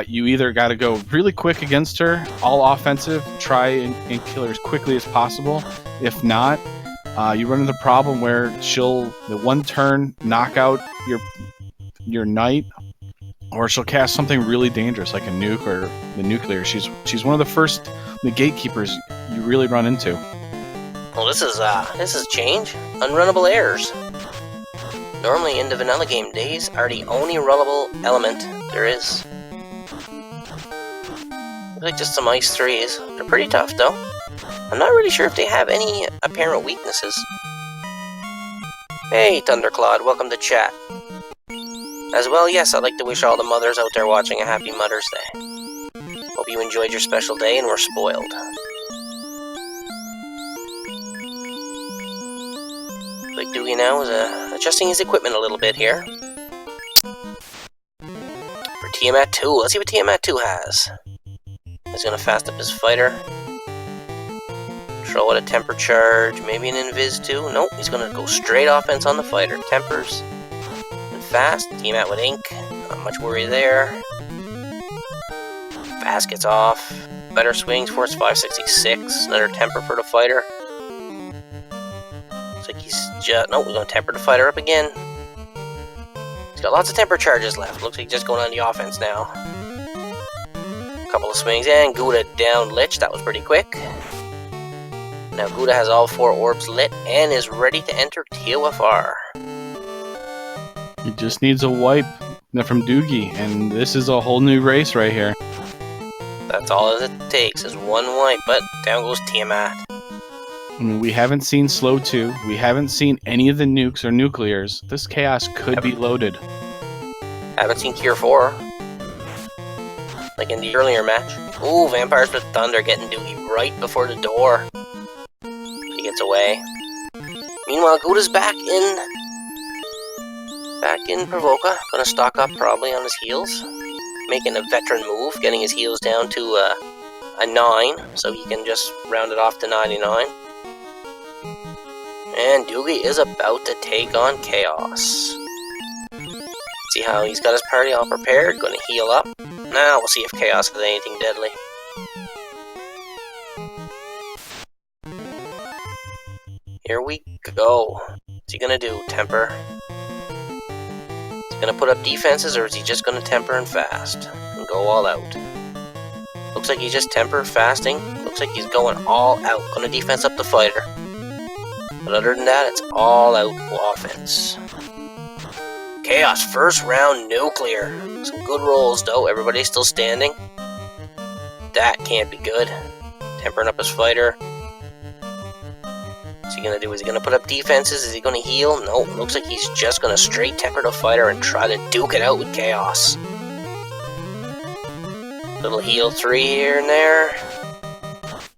you either got to go really quick against her, all offensive, try and kill her as quickly as possible. If not, you run into the problem where she'll, the one turn, knock out your knight, or she'll cast something really dangerous like a nuke or the nuclear. She's one of the first, the gatekeepers you really run into. Well, this is change. Unrunnable errors. Normally in the vanilla game, days are the only runnable element there is. Looks like just some ice 3s. They're pretty tough, though. I'm not really sure if they have any apparent weaknesses. Hey, Thunderclawed, welcome to chat. As well, yes, I'd like to wish all the mothers out there watching a happy Mother's Day. Hope you enjoyed your special day and were spoiled. Looks like Doogie now is adjusting his equipment a little bit here. For Tiamat 2, let's see what Tiamat 2 has. He's gonna fast up his fighter. Throw out a temper charge, maybe an Invis 2. Nope, he's gonna go straight offense on the fighter. Tempers. And fast. Tiamat with ink. Not much worry there. Fast gets off. Better swings, force 566. Another temper for the fighter. Looks like he's just... Nope, we're gonna temper the fighter up again. He's got lots of temper charges left. Looks like he's just going on the offense now. Couple of swings, and Guda down Lich. That was pretty quick. Now Guda has all 4 orbs lit and is ready to enter TOFR. He just needs a wipe from Doogie, and this is a whole new race right here. That's all it takes is one wipe, but down goes Tiamat. I mean, we haven't seen Slow 2. We haven't seen any of the nukes or nuclears. This chaos could be loaded. Haven't seen Cure 4. Like in the earlier match. Ooh, Vampires with Thunder getting Doogie right before the door. He gets away. Meanwhile, Guda's back in Provoca. Gonna stock up probably on his heals. Making a veteran move, getting his heals down to a 9, so he can just round it off to 99. And Doogie is about to take on Chaos. See how he's got his party all prepared, gonna heal up. Now we'll see if Chaos has anything deadly. Here we go. What's he gonna do? Temper? Is he gonna put up defenses, or is he just gonna temper and fast and go all out? Looks like he's just temper, fasting. Looks like he's going all out. Gonna defense up the fighter. But other than that, it's all out offense. Chaos, first round nuclear. Some good rolls though, everybody's still standing. That can't be good. Tempering up his fighter. What's he gonna do? Is he gonna put up defenses? Is he gonna heal? No, looks like he's just gonna straight temper the fighter and try to duke it out with Chaos. Little heal 3 here and there.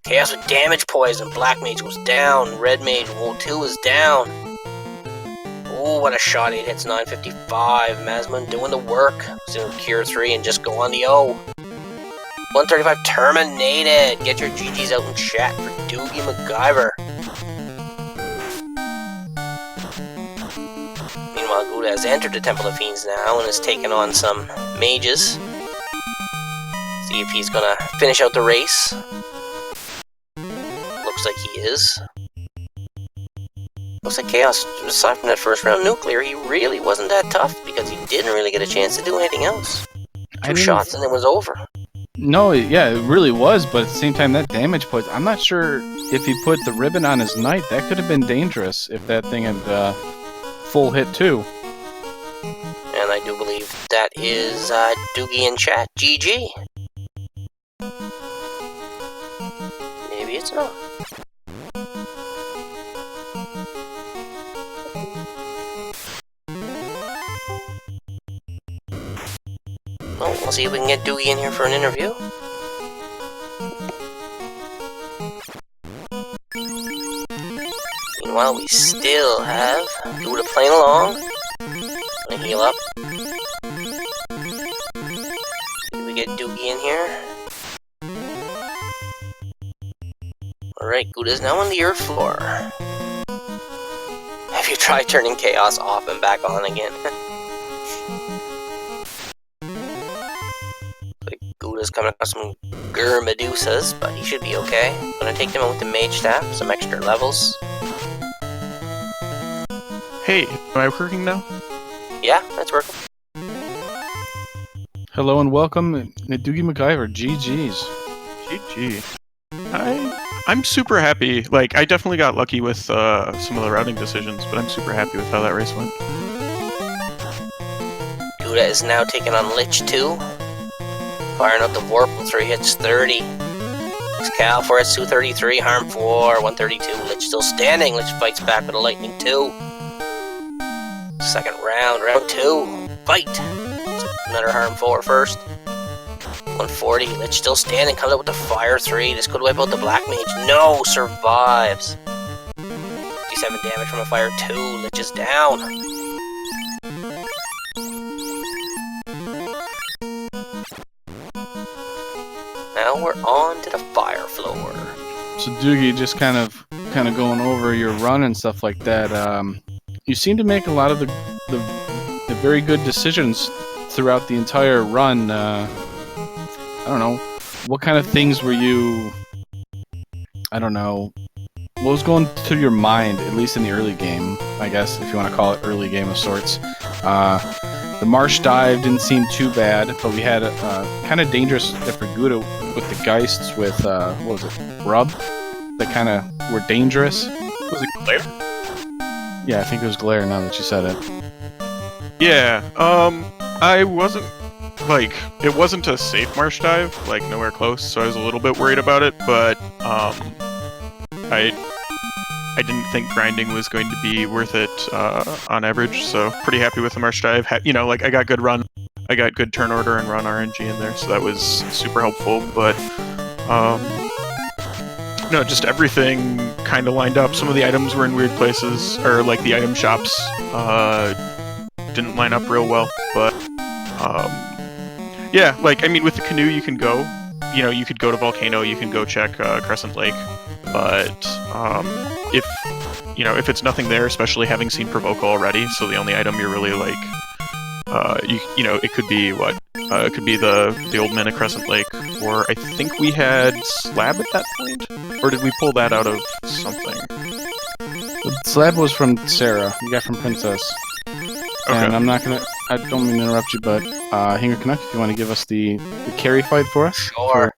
Chaos with damage poison. Black Mage goes down. Red Mage 2 is down. Oh, what a shot. 8 hits, 955. Masman doing the work. He's gonna cure 3 and just go on the O. 135 terminated. Get your GGs out in chat for DoogieMacGyver. Meanwhile, Guda has entered the Temple of Fiends now and is taking on some mages. See if he's gonna finish out the race. Looks like he is. Looks like Chaos, aside from that first round nuclear, he really wasn't that tough because he didn't really get a chance to do anything else. 2 shots and it was over. No, yeah, it really was, but at the same time, that damage poison, I'm not sure if he put the ribbon on his knight, that could have been dangerous if that thing had full hit too. And I do believe that is Doogie in chat. GG. Maybe it's not. Well, we'll see if we can get Doogie in here for an interview. Meanwhile, we still have Guda playing along. Gonna heal up. See if we get Doogie in here. Alright, Guda's now on the earth floor. Have you tried turning Chaos off and back on again? Guda's coming across some Medusas, but he should be okay. Gonna take them out with the Mage Staff, some extra levels. Hey, am I working now? Yeah, that's working. Hello and welcome to DoogieMacGyver. GG's. GG. I'm super happy. Like, I definitely got lucky with some of the routing decisions, but I'm super happy with how that race went. Guda is now taking on Lich 2. Firing out the Vorpal 3 hits 30. Cal 4 hits 233, Harm 4, 132. Lich still standing. Lich fights back with a Lightning 2. Second round, round 2. Fight! Another Harm 4 first. 140. Lich still standing. Comes out with the Fire 3. This could wipe out the Black Mage. No! Survives. 57 damage from a Fire 2. Lich is down. Now we're on to the fire floor. So Doogie, just kind of going over your run and stuff like that. You seem to make a lot of the very good decisions throughout the entire run. I don't know, what kind of things were you? I don't know. What was going through your mind, at least in the early game? I guess if you want to call it early game of sorts. The marsh dive didn't seem too bad, but we had a kind of dangerous for Guda with the Geists with, what was it, Rub? That kind of were dangerous. Was it Glare? Yeah, I think it was Glare now that you said it. Yeah, I wasn't, like, it wasn't a safe marsh dive, like, nowhere close, so I was a little bit worried about it, but, I didn't think grinding was going to be worth it on average, so pretty happy with the marsh dive. You know, like, I got good run, I got good turn order and run RNG in there, so that was super helpful, but no, just everything kind of lined up. Some of the items were in weird places, or like the item shops didn't line up real well, but yeah, like, I mean, with the canoe you can go, you know, you could go to Volcano, you can go check Crescent Lake, but if, you know, if it's nothing there, especially having seen Provoke already, so the only item you're really like, you know, it could be what? It could be the old man at Crescent Lake, or I think we had Slab at that point? Or did we pull that out of something? The Slab was from Sarah, you got from Princess. Okay. And I'm not gonna, I don't mean to interrupt you, but Hinger Canuck, if you want to give us the carry fight for us? Sure.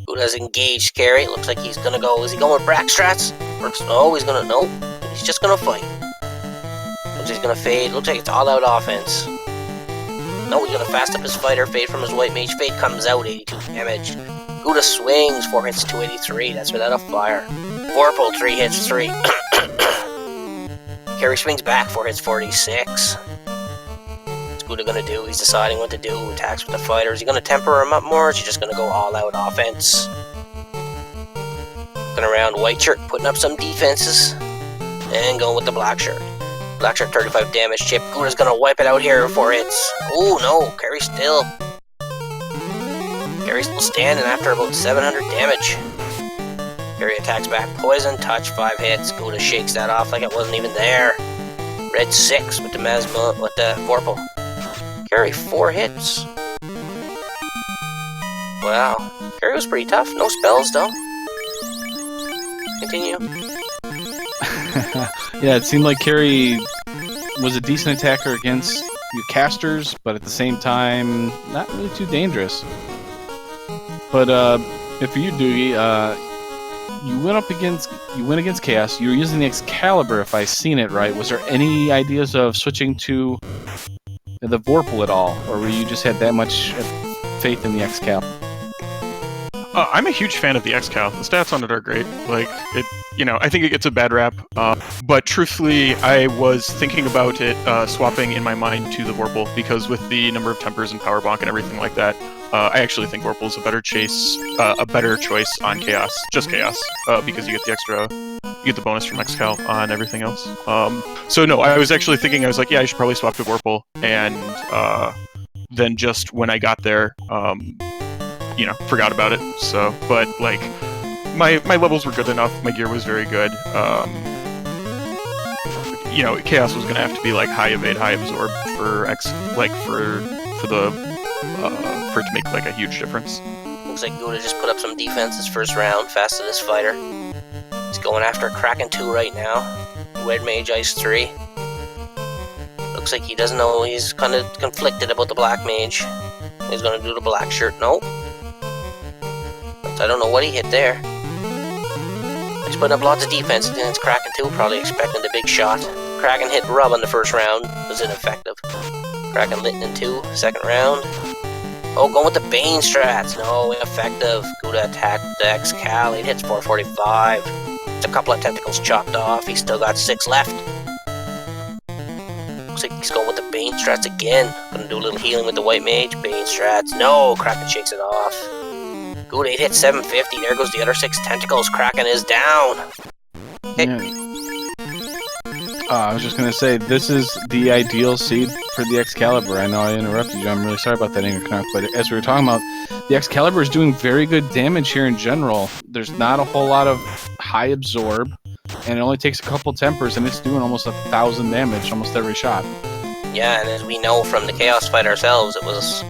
Guda's engaged carry. It looks like he's gonna go. Is he going with Brack Strats? Oh, he's gonna. Nope. He's just gonna fight. Looks like he's gonna fade. Looks like it's all out offense. No, he's gonna fast up his fighter. Fade from his White Mage. Fade comes out. 82 damage. Guda swings. 4 hits, 283. That's without a fire. Vorpal, 3 hits, 3. Carry swings back, 4 hits, 46. What's Guda gonna do? He's deciding what to do. Attacks with the fighter. Is he gonna temper him up more, or is he just gonna go all out offense? Looking around, white shirt, putting up some defenses. And going with the black shirt. Black shirt, 35 damage chip. Guda's gonna wipe it out here, 4 hits. Ooh, no, Carry's still. Carry's still standing after about 700 damage. Carry attacks back, poison, touch, 5 hits. Guda shakes that off like it wasn't even there. Red 6 with the Vorpal. Carry 4 hits. Wow. Carry was pretty tough. No spells though. Continue. Yeah, it seemed like Carry was a decent attacker against your casters, but at the same time, not really too dangerous. But if for you, Doogie, you went against Chaos. You were using the Excalibur, if I've seen it right. Was there any ideas of switching to the Vorpal at all, or were you just had that much faith in the Excal? I'm a huge fan of the Excal. The stats on it are great. Like it, I think it gets a bad rap. But truthfully, I was thinking about it swapping in my mind to the Vorpal because with the number of tempers and power bonk and everything like that, I actually think Vorpal is a better choice on Chaos, just Chaos, because you get the bonus from Excal on everything else. So no, I was actually thinking, I was like, yeah, I should probably swap to Vorpal, and then just when I got there, forgot about it. So, but like, my levels were good enough. My gear was very good. Chaos was gonna have to be like high evade, high absorb for it to make like a huge difference. Looks like Guda just put up some defense his first round, fastest fighter. He's going after Kraken 2 right now. Red Mage Ice 3. Looks like he doesn't know, he's kind of conflicted about the Black Mage. He's gonna do the black shirt, no. But I don't know what he hit there. He's putting up lots of defense against Kraken 2, probably expecting the big shot. Kraken hit Rub on the first round, was ineffective. Kraken lit in 2, second round. Oh, going with the Bane strats. No, ineffective. Guda attacked the Excal. He hits 445. It's a couple of tentacles chopped off. He's still got 6 left. Looks like he's going with the Bane strats again. Gonna do a little healing with the White Mage. Bane strats. No, Kraken shakes it off. Guda 8 hits 750. There goes the other 6 tentacles. Kraken is down. Hey. Yeah. I was just going to say, this is the ideal seed for the Excalibur. I know I interrupted you. I'm really sorry about that, Ingerknock, but as we were talking about, the Excalibur is doing very good damage here in general. There's not a whole lot of high absorb, and it only takes a couple tempers, and it's doing almost 1,000 damage almost every shot. Yeah, and as we know from the Chaos fight ourselves, it was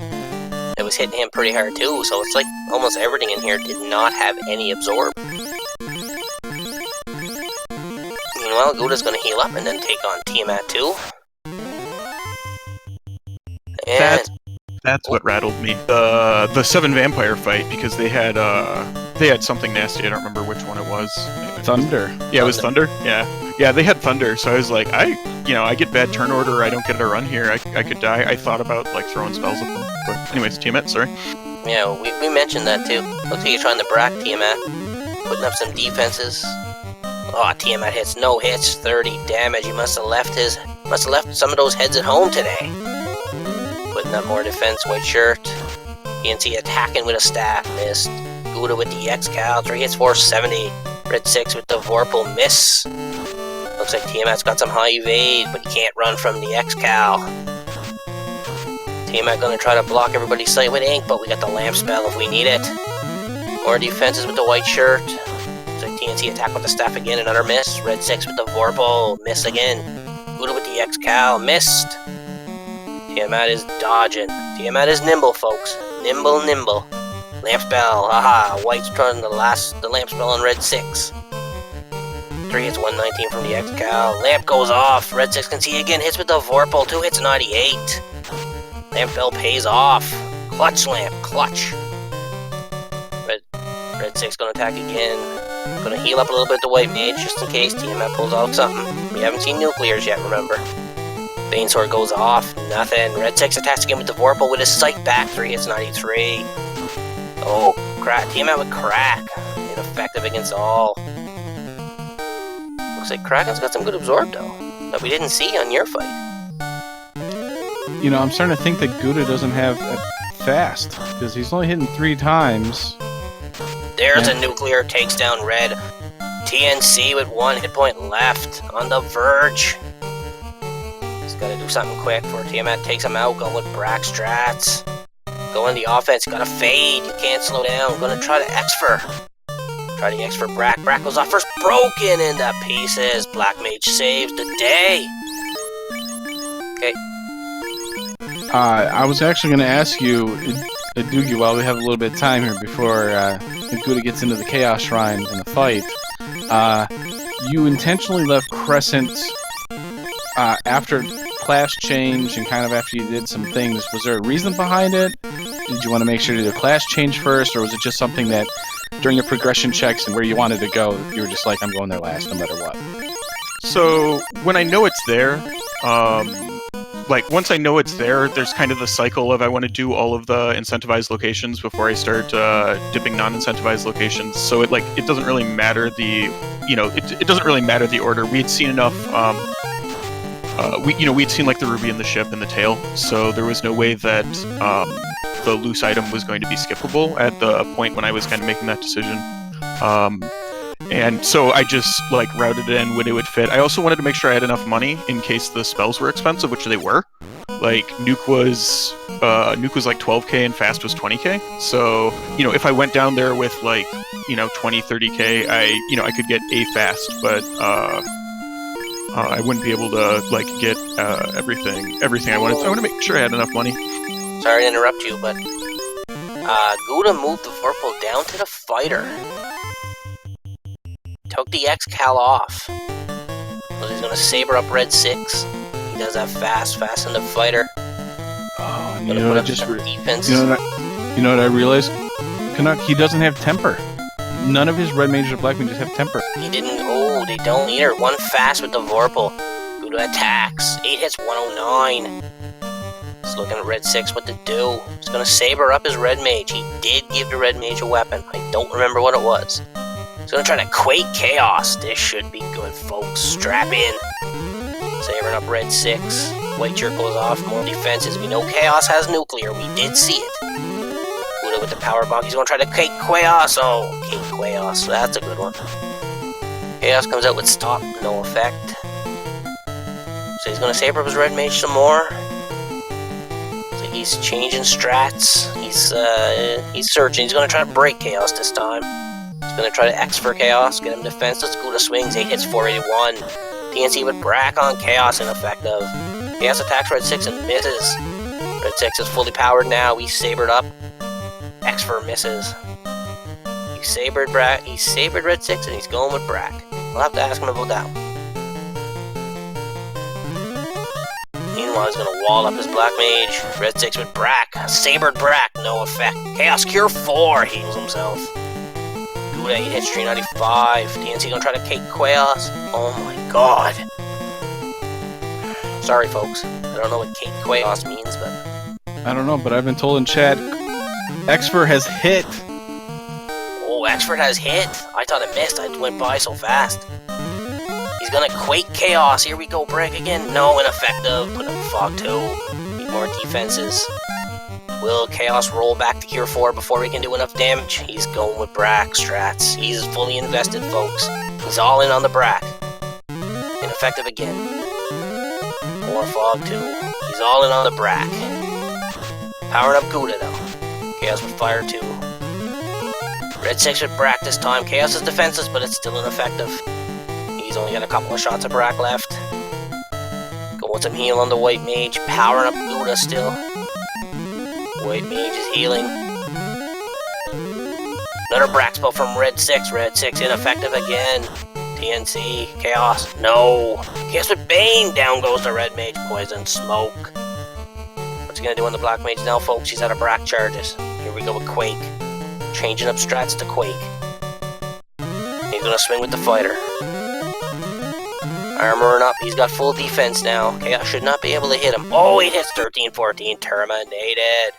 hitting him pretty hard too, so it's like almost everything in here did not have any absorb. Meanwhile, Guda's gonna heal up and then take on Tiamat too. And that's what rattled me. The 7 vampire fight, because they had something nasty. I don't remember which one it was. Thunder. Yeah, it was Thunder. Yeah, they had Thunder. So I was like, I get bad turn order. I don't get a run here. I could die. I thought about like throwing spells at them. But anyways, Tiamat, sorry. Yeah, we mentioned that too. Looks like you're trying to brack Tiamat, putting up some defenses. Oh, Tiamat hits, no hits, 30 damage. He must have left some of those heads at home today. Putting up more defense, white shirt. PNC attacking with a staff, missed. Guda with the Excal, 3 hits, 470. Red 6 with the Vorpal, miss. Looks like Tiamat's got some high evade, but he can't run from the Excal. Tiamat gonna try to block everybody's sight with ink, but we got the lamp spell if we need it. More defenses with the white shirt. TNC attack with the staff again, another miss. Red 6 with the Vorpal, miss again. Guda with the Excal, missed. Tiamat is dodging. Tiamat is nimble, folks. Nimble. Lamp spell, haha. White's trying the lamp spell on Red 6. 3 hits, 119 from the Excal. Lamp goes off. Red 6 can see again, hits with the Vorpal, 2 hits, 98. Lamp spell pays off. Clutch lamp, clutch. Red 6 gonna attack again. Gonna heal up a little bit the White Mage just in case Tiamat pulls out something. We haven't seen nuclears yet, remember. Bane Sword goes off, nothing. Red 6 attacks again with the Vorpal with his sight back, 3 hits, 93. Oh, Tiamat with crack. Ineffective against all. Looks like Kraken's got some good absorb though, that we didn't see on your fight. You know, I'm starting to think that Gouda doesn't have fast, because he's only hitting 3 times. There's a nuclear, takes down red. TNC with 1 hit point left, on the verge. He's gotta do something quick before Tiamat takes him out, going with Brack strats. Going the offense, gotta fade, you can't slow down. Gonna try to X-Fer. Try to X-Fer Brack. Brack goes off first, broken into pieces. Black Mage saves the day. Okay. I was actually going to ask you, Doogie, while we have a little bit of time here before Gouda gets into the Chaos Shrine in the fight, you intentionally left Crescent after class change and kind of after you did some things. Was there a reason behind it? Did you want to make sure to do the class change first, or was it just something that during your progression checks and where you wanted to go, you were just like, I'm going there last no matter what? So when I know it's there, like once I know it's there, there's kind of the cycle of I want to do all of the incentivized locations before I start dipping non-incentivized locations. So it doesn't really matter it doesn't really matter the order. We had seen enough. We'd seen like the ruby and the ship and the tail, so there was no way that the loose item was going to be skippable at the point when I was kind of making that decision. And so I just like routed it in when it would fit. I also wanted to make sure I had enough money in case the spells were expensive, which they were. Like Nuke was like 12k and Fast was 20k. So if I went down there with like 20, 30k, I could get a Fast, but I wouldn't be able to like get everything I wanted. So I want to make sure I had enough money. Sorry to interrupt you, but Gouda moved the Vorpal down to the fighter. Took the X-Cal off. So he's gonna saber up red 6. He does that fast in the fighter. Oh, and Gonna put up defense. you know what I realized? Canuck, he doesn't have temper. None of his red mages or black mages have temper. He didn't. Oh, they don't either. 1 fast with the Vorpal. Gouda attacks. 8 hits, 109. He's looking at red 6 what to do. He's gonna saber up his red mage. He did give the red mage a weapon. I don't remember what it was. He's gonna try to Quake Chaos. This should be good, folks. Strap in. Sabering up red 6. White jerk goes off. More defenses. We know Chaos has nuclear. We did see it. Gouda with the power bomb. He's gonna try to Quake Chaos. Oh, Quake Chaos. That's a good one. Chaos comes out with stop. No effect. So he's gonna saber up his red mage some more. So he's changing strats. He's searching. He's gonna try to break Chaos this time. He's gonna try to X for Chaos, get him defenseless. Gouda swings, 8 hits, 481. TNC with Brack on Chaos, ineffective. Chaos attacks red 6 and misses. Red 6 is fully powered now. He's sabered up. X for misses. He sabered red 6 and he's going with Brack. We'll have to ask him about that one. Meanwhile, he's gonna wall up his black mage. Red 6 with Brack. Sabered Brack, no effect. Chaos Cure 4 heals himself. Gouda 8 hits, 395. TNC gonna try to cake Chaos. Oh my god. Sorry, folks. I don't know what cake Chaos means, but I don't know, but I've been told in chat, Expert has hit. oh, Expert has hit. I thought it missed. It went by so fast. He's gonna Quake Chaos. Here we go, break again. No, ineffective. Put him Fog 2. Need more defenses. Will Chaos roll back to Cure 4 before he can do enough damage? He's going with Brack strats. He's fully invested, folks. He's all in on the Brack. Ineffective again. More Fog 2. He's all in on the Brack. Powering up Gouda, though. Chaos with Fire 2. Red 6 with Brack this time. Chaos is defenseless, but it's still ineffective. He's only got a couple of shots of Brack left. Go with some heal on the White Mage. Powering up Gouda still. White Mage is healing. Another Brack spell from Red 6. Red 6 ineffective again. TNC. Chaos. No. Chaos with Bane. Down goes the Red Mage. Poison. Smoke. What's he gonna do on the Black Mage now, folks? He's out of Brack charges. Here we go with Quake. Changing up strats to Quake. He's gonna swing with the fighter. Armoring up. He's got full defense now. Chaos should not be able to hit him. Oh, he hits 13, 14. Terminated.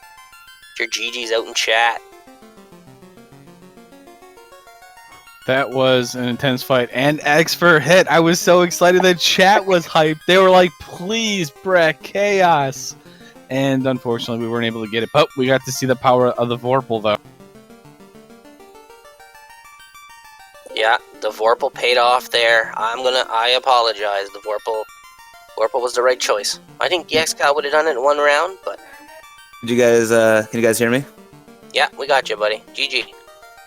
Your GG's out in chat. That was an intense fight, and X for hit. I was so excited. The chat was hyped. They were like, "Please, Breck, chaos!" And unfortunately, we weren't able to get it. But we got to see the power of the Vorpal, though. Yeah, the Vorpal paid off there. I apologize. The Vorpal was the right choice. I think the X-Cow would have done it in one round, but Did you guys, can you guys hear me? yeah, we got you, buddy. GG.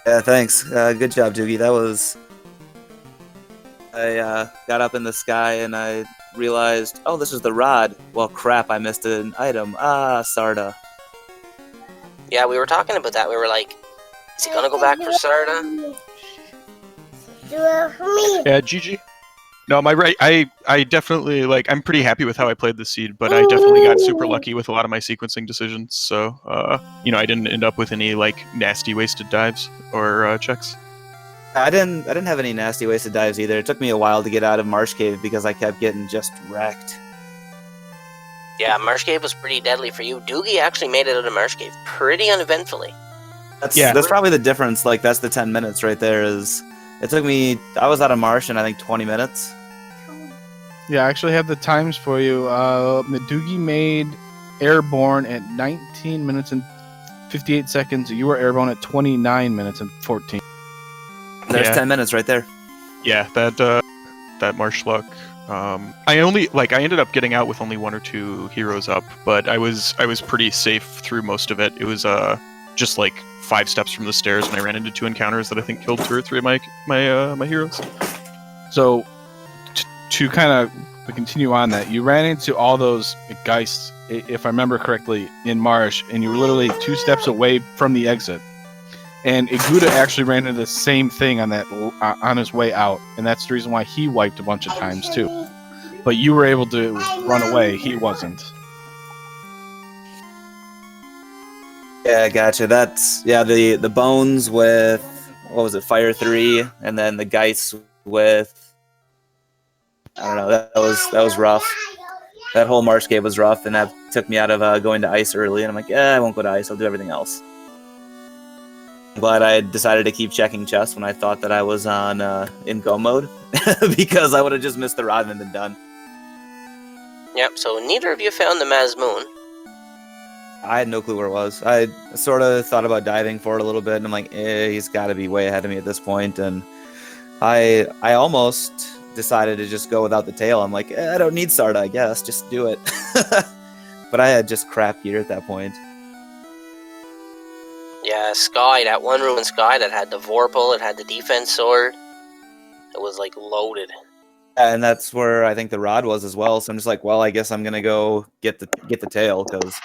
Yeah, thanks. Good job, Doogie. That was... I got up in the sky and I realized, oh, this is the rod. Well, crap, I missed an item. Ah, Sarda. Yeah, we were talking about that. We were like, is he gonna go back for Sarda? Do it for me. Yeah, GG. No, I definitely, like, I'm pretty happy with how I played the seed, but I definitely got super lucky with a lot of my sequencing decisions, so, you know, I didn't end up with any, like, nasty wasted dives or checks. I didn't have any nasty wasted dives either. It took me a while to get out of Marsh Cave because I kept getting just wrecked. Yeah, Marsh Cave was pretty deadly for you. Doogie actually made it out of Marsh Cave pretty uneventfully. That's probably the difference. Like, that's the 10 minutes right there. Is it took me... I was out of Marsh in, I think, 20 minutes. Yeah, I actually have the times for you. Doogie made airborne at 19 minutes and 58 seconds. You were airborne at 29 minutes and 14. There's Yeah. 10 minutes right there. Yeah, that marsh luck. I ended up getting out with only 1 or 2 heroes up, but I was pretty safe through most of it. It was just like 5 steps from the stairs when I ran into 2 encounters that I think killed 2 or 3 of my heroes. So, to kind of continue on that, you ran into all those geists, if I remember correctly, in Marsh, and you were literally 2 steps away from the exit. And Iguda actually ran into the same thing on his way out, and that's the reason why he wiped a bunch of times too. But you were able to run away; he wasn't. Yeah, gotcha. That's... Yeah, the bones with... What was it? Fire 3, and then the Geists with... I don't know. That was rough. That whole Marsh Cave was rough, and that took me out of going to ice early. And I'm like, I won't go to ice. I'll do everything else. I'm glad I decided to keep checking chests when I thought that I was on in go mode, because I would have just missed the rod and been done. Yep, so neither of you found the Mazmoon. I had no clue where it was. I sort of thought about diving for it a little bit, and I'm like, he's got to be way ahead of me at this point. And I almost decided to just go without the tail. I'm like, I don't need Sarda, I guess. Just do it. But I had just crap gear at that point. Yeah, Sky, that one room in Sky that had the Vorpal, it had the defense sword. It was like loaded. And that's where I think the rod was as well. So I'm just like, well, I guess I'm gonna go get the tail, because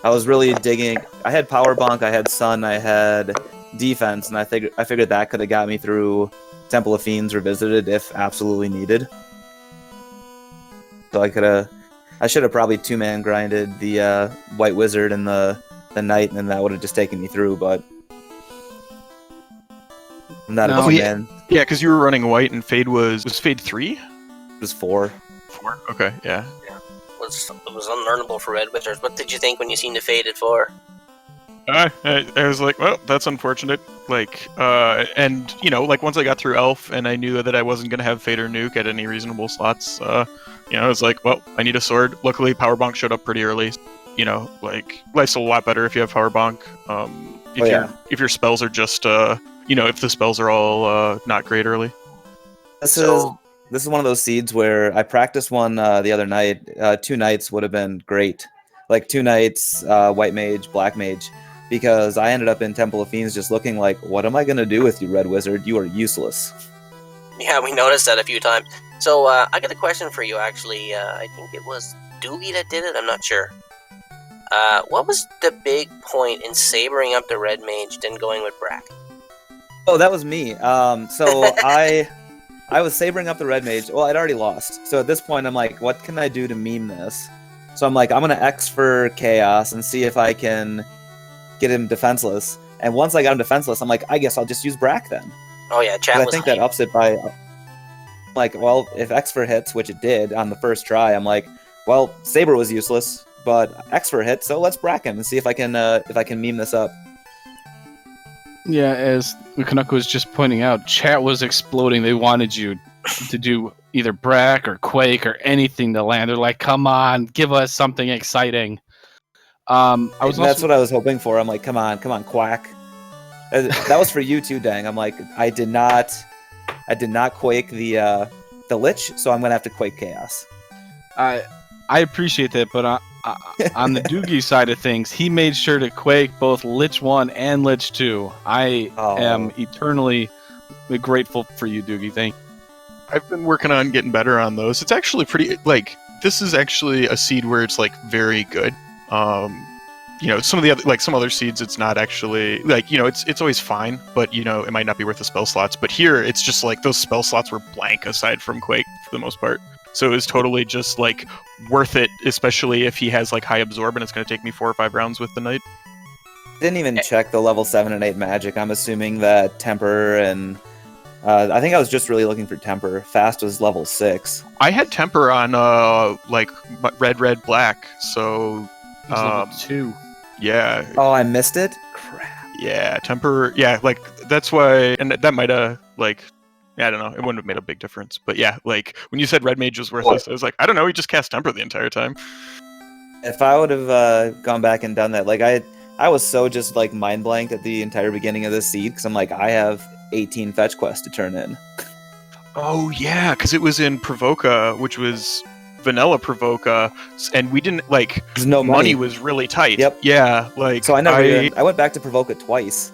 I was really digging. I had power bonk, I had sun, I had defense, and I figured that could have got me through Temple of Fiends Revisited if absolutely needed. So I should have probably 2-man grinded the White Wizard and the Knight, and then that would have just taken me through. But I'm not a 2-man. Yeah, because you were running white, and Fade was Fade 3? It was 4. 4? Okay, yeah. It was unlearnable for Red Wizards. What did you think when you seen the Faded 4? I was like, well, that's unfortunate. Like, and, you know, like, once I got through Elf, and I knew that I wasn't going to have Fade or Nuke at any reasonable slots, you know, I was like, well, I need a sword. Luckily, Power Bonk showed up pretty early. You know, like, life's a lot better if you have Power Bonk. If your spells are just, you know, if the spells are all not great early. This is one of those seeds where I practiced one the other night. 2 Knights would have been great. Like 2 Knights, White Mage, Black Mage. Because I ended up in Temple of Fiends just looking like, what am I going to do with you, Red Wizard? You are useless. Yeah, we noticed that a few times. So, I got a question for you, actually. I think it was Doogie that did it, I'm not sure. What was the big point in sabering up the Red Mage, then going with Brack? Oh, that was me. So I was sabering up the Red Mage. Well, I'd already lost. So at this point, I'm like, what can I do to meme this? So I'm like, I'm going to X for Chaos and see if I can get him defenseless. And once I got him defenseless, I'm like, I guess I'll just use Brack then. Oh yeah, chat was I think that ups it by... Like, well, if X for hits, which it did on the first try, I'm like, well, Saber was useless, but X for hit, so let's Brack him and see if I can meme this up. Yeah, as Kanako was just pointing out, chat was exploding. They wanted you to do either Brack or Quake or anything to land. They're like, come on, give us something exciting. That's what I was hoping for. I'm like, come on, Quack. That was for you too, Dang. I'm like, I did not Quake the Lich, so I'm gonna have to Quake Chaos. I appreciate that, but on the Doogie side of things, he made sure to Quake both Lich 1 and Lich 2. I am eternally grateful for you, Doogie. Thank you. I've been working on getting better on those. It's actually pretty, like, this is actually a seed where it's, like, very good. Some of the other, like, some other seeds, it's not actually, like, it's always fine, but, it might not be worth the spell slots. But here, it's just, like, those spell slots were blank aside from Quake for the most part. So it was totally just, like, worth it, especially if he has, like, high absorb and it's going to take me 4 or 5 rounds with the Knight. Didn't even check the level 7 and 8 magic. I'm assuming that Temper and... I think I was just really looking for Temper. Fast was level 6. I had Temper on, like, red, black, so... level 2. Yeah. Oh, I missed it? Crap. Yeah, Temper... Yeah, like, that's why... And that might have, like... I don't know. It wouldn't have made a big difference. But yeah, like, when you said Red Mage was worthless, I was like, I don't know, he just cast Temper the entire time. If I would have gone back and done that, like, I was so just, like, mind-blanked at the entire beginning of this seed, because I'm like, I have 18 fetch quests to turn in. Oh, yeah, because it was in Provoca, which was vanilla Provoca, and we didn't, like, There's no money was really tight. Yep. Yeah, like... So I went back to Provoca twice.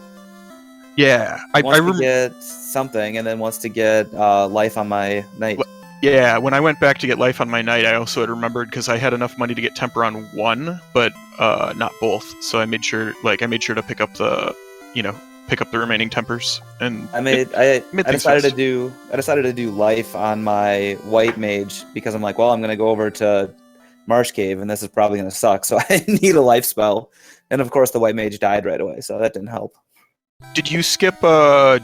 Yeah. Once to get something, and then once to get life on my Knight. Yeah, when I went back to get life on my Knight, I also had remembered, because I had enough money to get Temper on one, but not both. So I made sure to pick up the, pick up the remaining Tempers. And I decided to do life on my White Mage, because I'm like, well, I'm going to go over to Marsh Cave, and this is probably going to suck, so I need a life spell. And of course, the White Mage died right away, so that didn't help. Did you skip the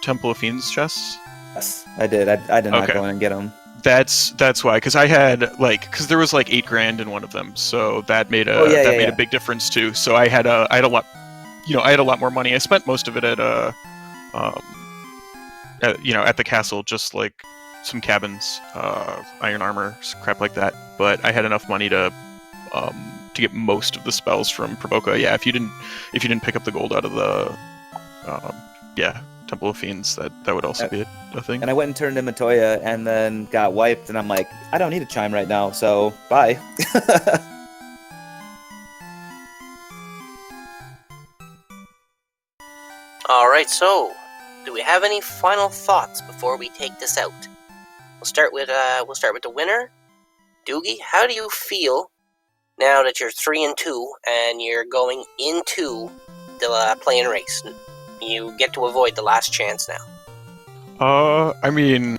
Temple of Fiends chests? Yes, I did. I did not go in and get them. That's why, because I had because there was like $8,000 in one of them, so that made a big difference too. So I had a lot more money. I spent most of it at the castle, just like some cabins, iron armor, crap like that. But I had enough money to get most of the spells from Provoca. Yeah, if you didn't pick up the gold out of the Temple of Fiends, that would also be a thing. And I went and turned in Matoya and then got wiped, and I'm like, I don't need a chime right now, so bye. Alright, so, do we have any final thoughts before we take this out? We'll start with the winner. Doogie, how do you feel now that you're 3-2 and you're going into the play-in race? You get to avoid the last chance now. I mean,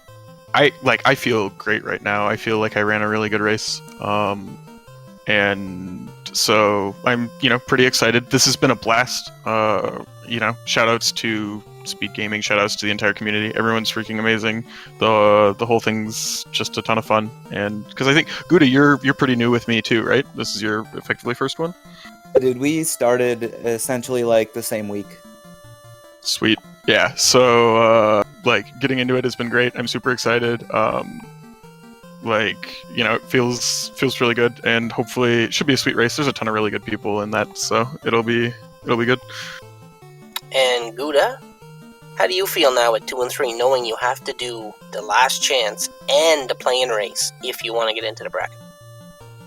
I feel great right now. I feel like I ran a really good race. And so I'm, pretty excited. This has been a blast. Shoutouts to Speed Gaming, shoutouts to the entire community. Everyone's freaking amazing. The whole thing's just a ton of fun. And because I think Guda, you're pretty new with me too, right? This is your effectively first one? Dude, we started essentially like the same week. Sweet. Yeah, so getting into it has been great. I'm super excited. It feels really good, and hopefully it should be a sweet race. There's a ton of really good people in that, so it'll be good. And Guda, how do you feel now at 2-3, knowing you have to do the last chance and the play-in race if you want to get into the bracket?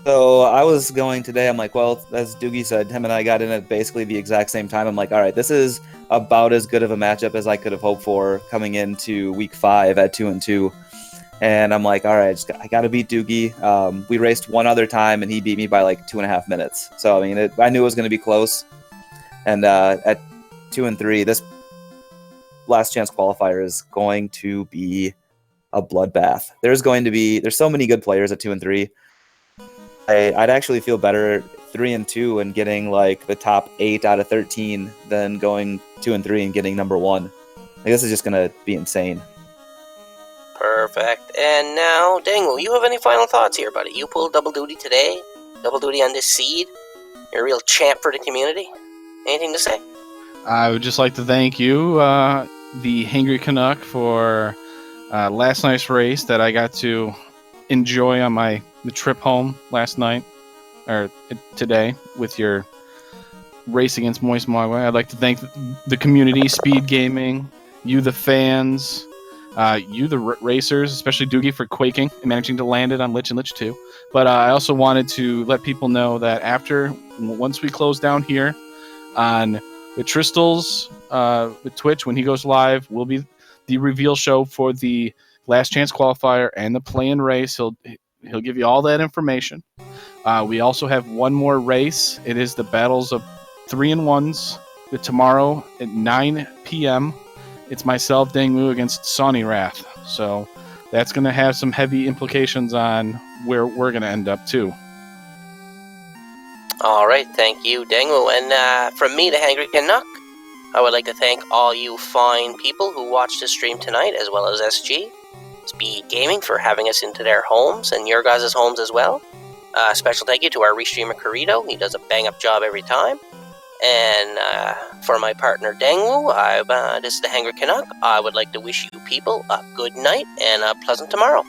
So I was going today, I'm like, well, as Doogie said, him and I got in at basically the exact same time. I'm like, all right, this is about as good of a matchup as I could have hoped for coming into week 5 at 2-2. And I'm like, all right, I got to beat Doogie. We raced one other time, and he beat me by like 2.5 minutes. So, I mean, I knew it was going to be close. And at 2-3, this last chance qualifier is going to be a bloodbath. There's so many good players at 2-3. I'd actually feel better 3-2 and getting like the top 8 out of 13 than going 2-3 and getting number 1. Like, this is just gonna be insane. Perfect. And now, Dangle, you have any final thoughts here, buddy? You pulled double duty today, double duty on this seed. You're a real champ for the community. anything to say? I would just like to thank you, the Hangry Canuck, for last night's race that I got to enjoy on the trip home last night, or today, with your race against Moist Mogwai. I'd like to thank the community, Speed Gaming, you the fans, you the racers, especially Doogie for quaking and managing to land it on Lich and Lich 2. But I also wanted to let people know that once we close down here on the Tristles, with Twitch, when he goes live, will be the reveal show for the Last Chance qualifier and the play-in race. He'll give you all that information. We also have one more race. It is the Battles of 3-in-1s tomorrow at 9 p.m. It's myself, Dangmu, against Sawney Wrath. So that's going to have some heavy implications on where we're going to end up, too. All right, thank you, Dangmu. And from me, the Hangry Canuck, I would like to thank all you fine people who watched the stream tonight, as well as SG, Speed Gaming, for having us into their homes and your guys' homes as well. Special thank you to our restreamer, Corito. He does a bang-up job every time. And for my partner, Dangwu, this is the Hangry Canuck. I would like to wish you people a good night and a pleasant tomorrow.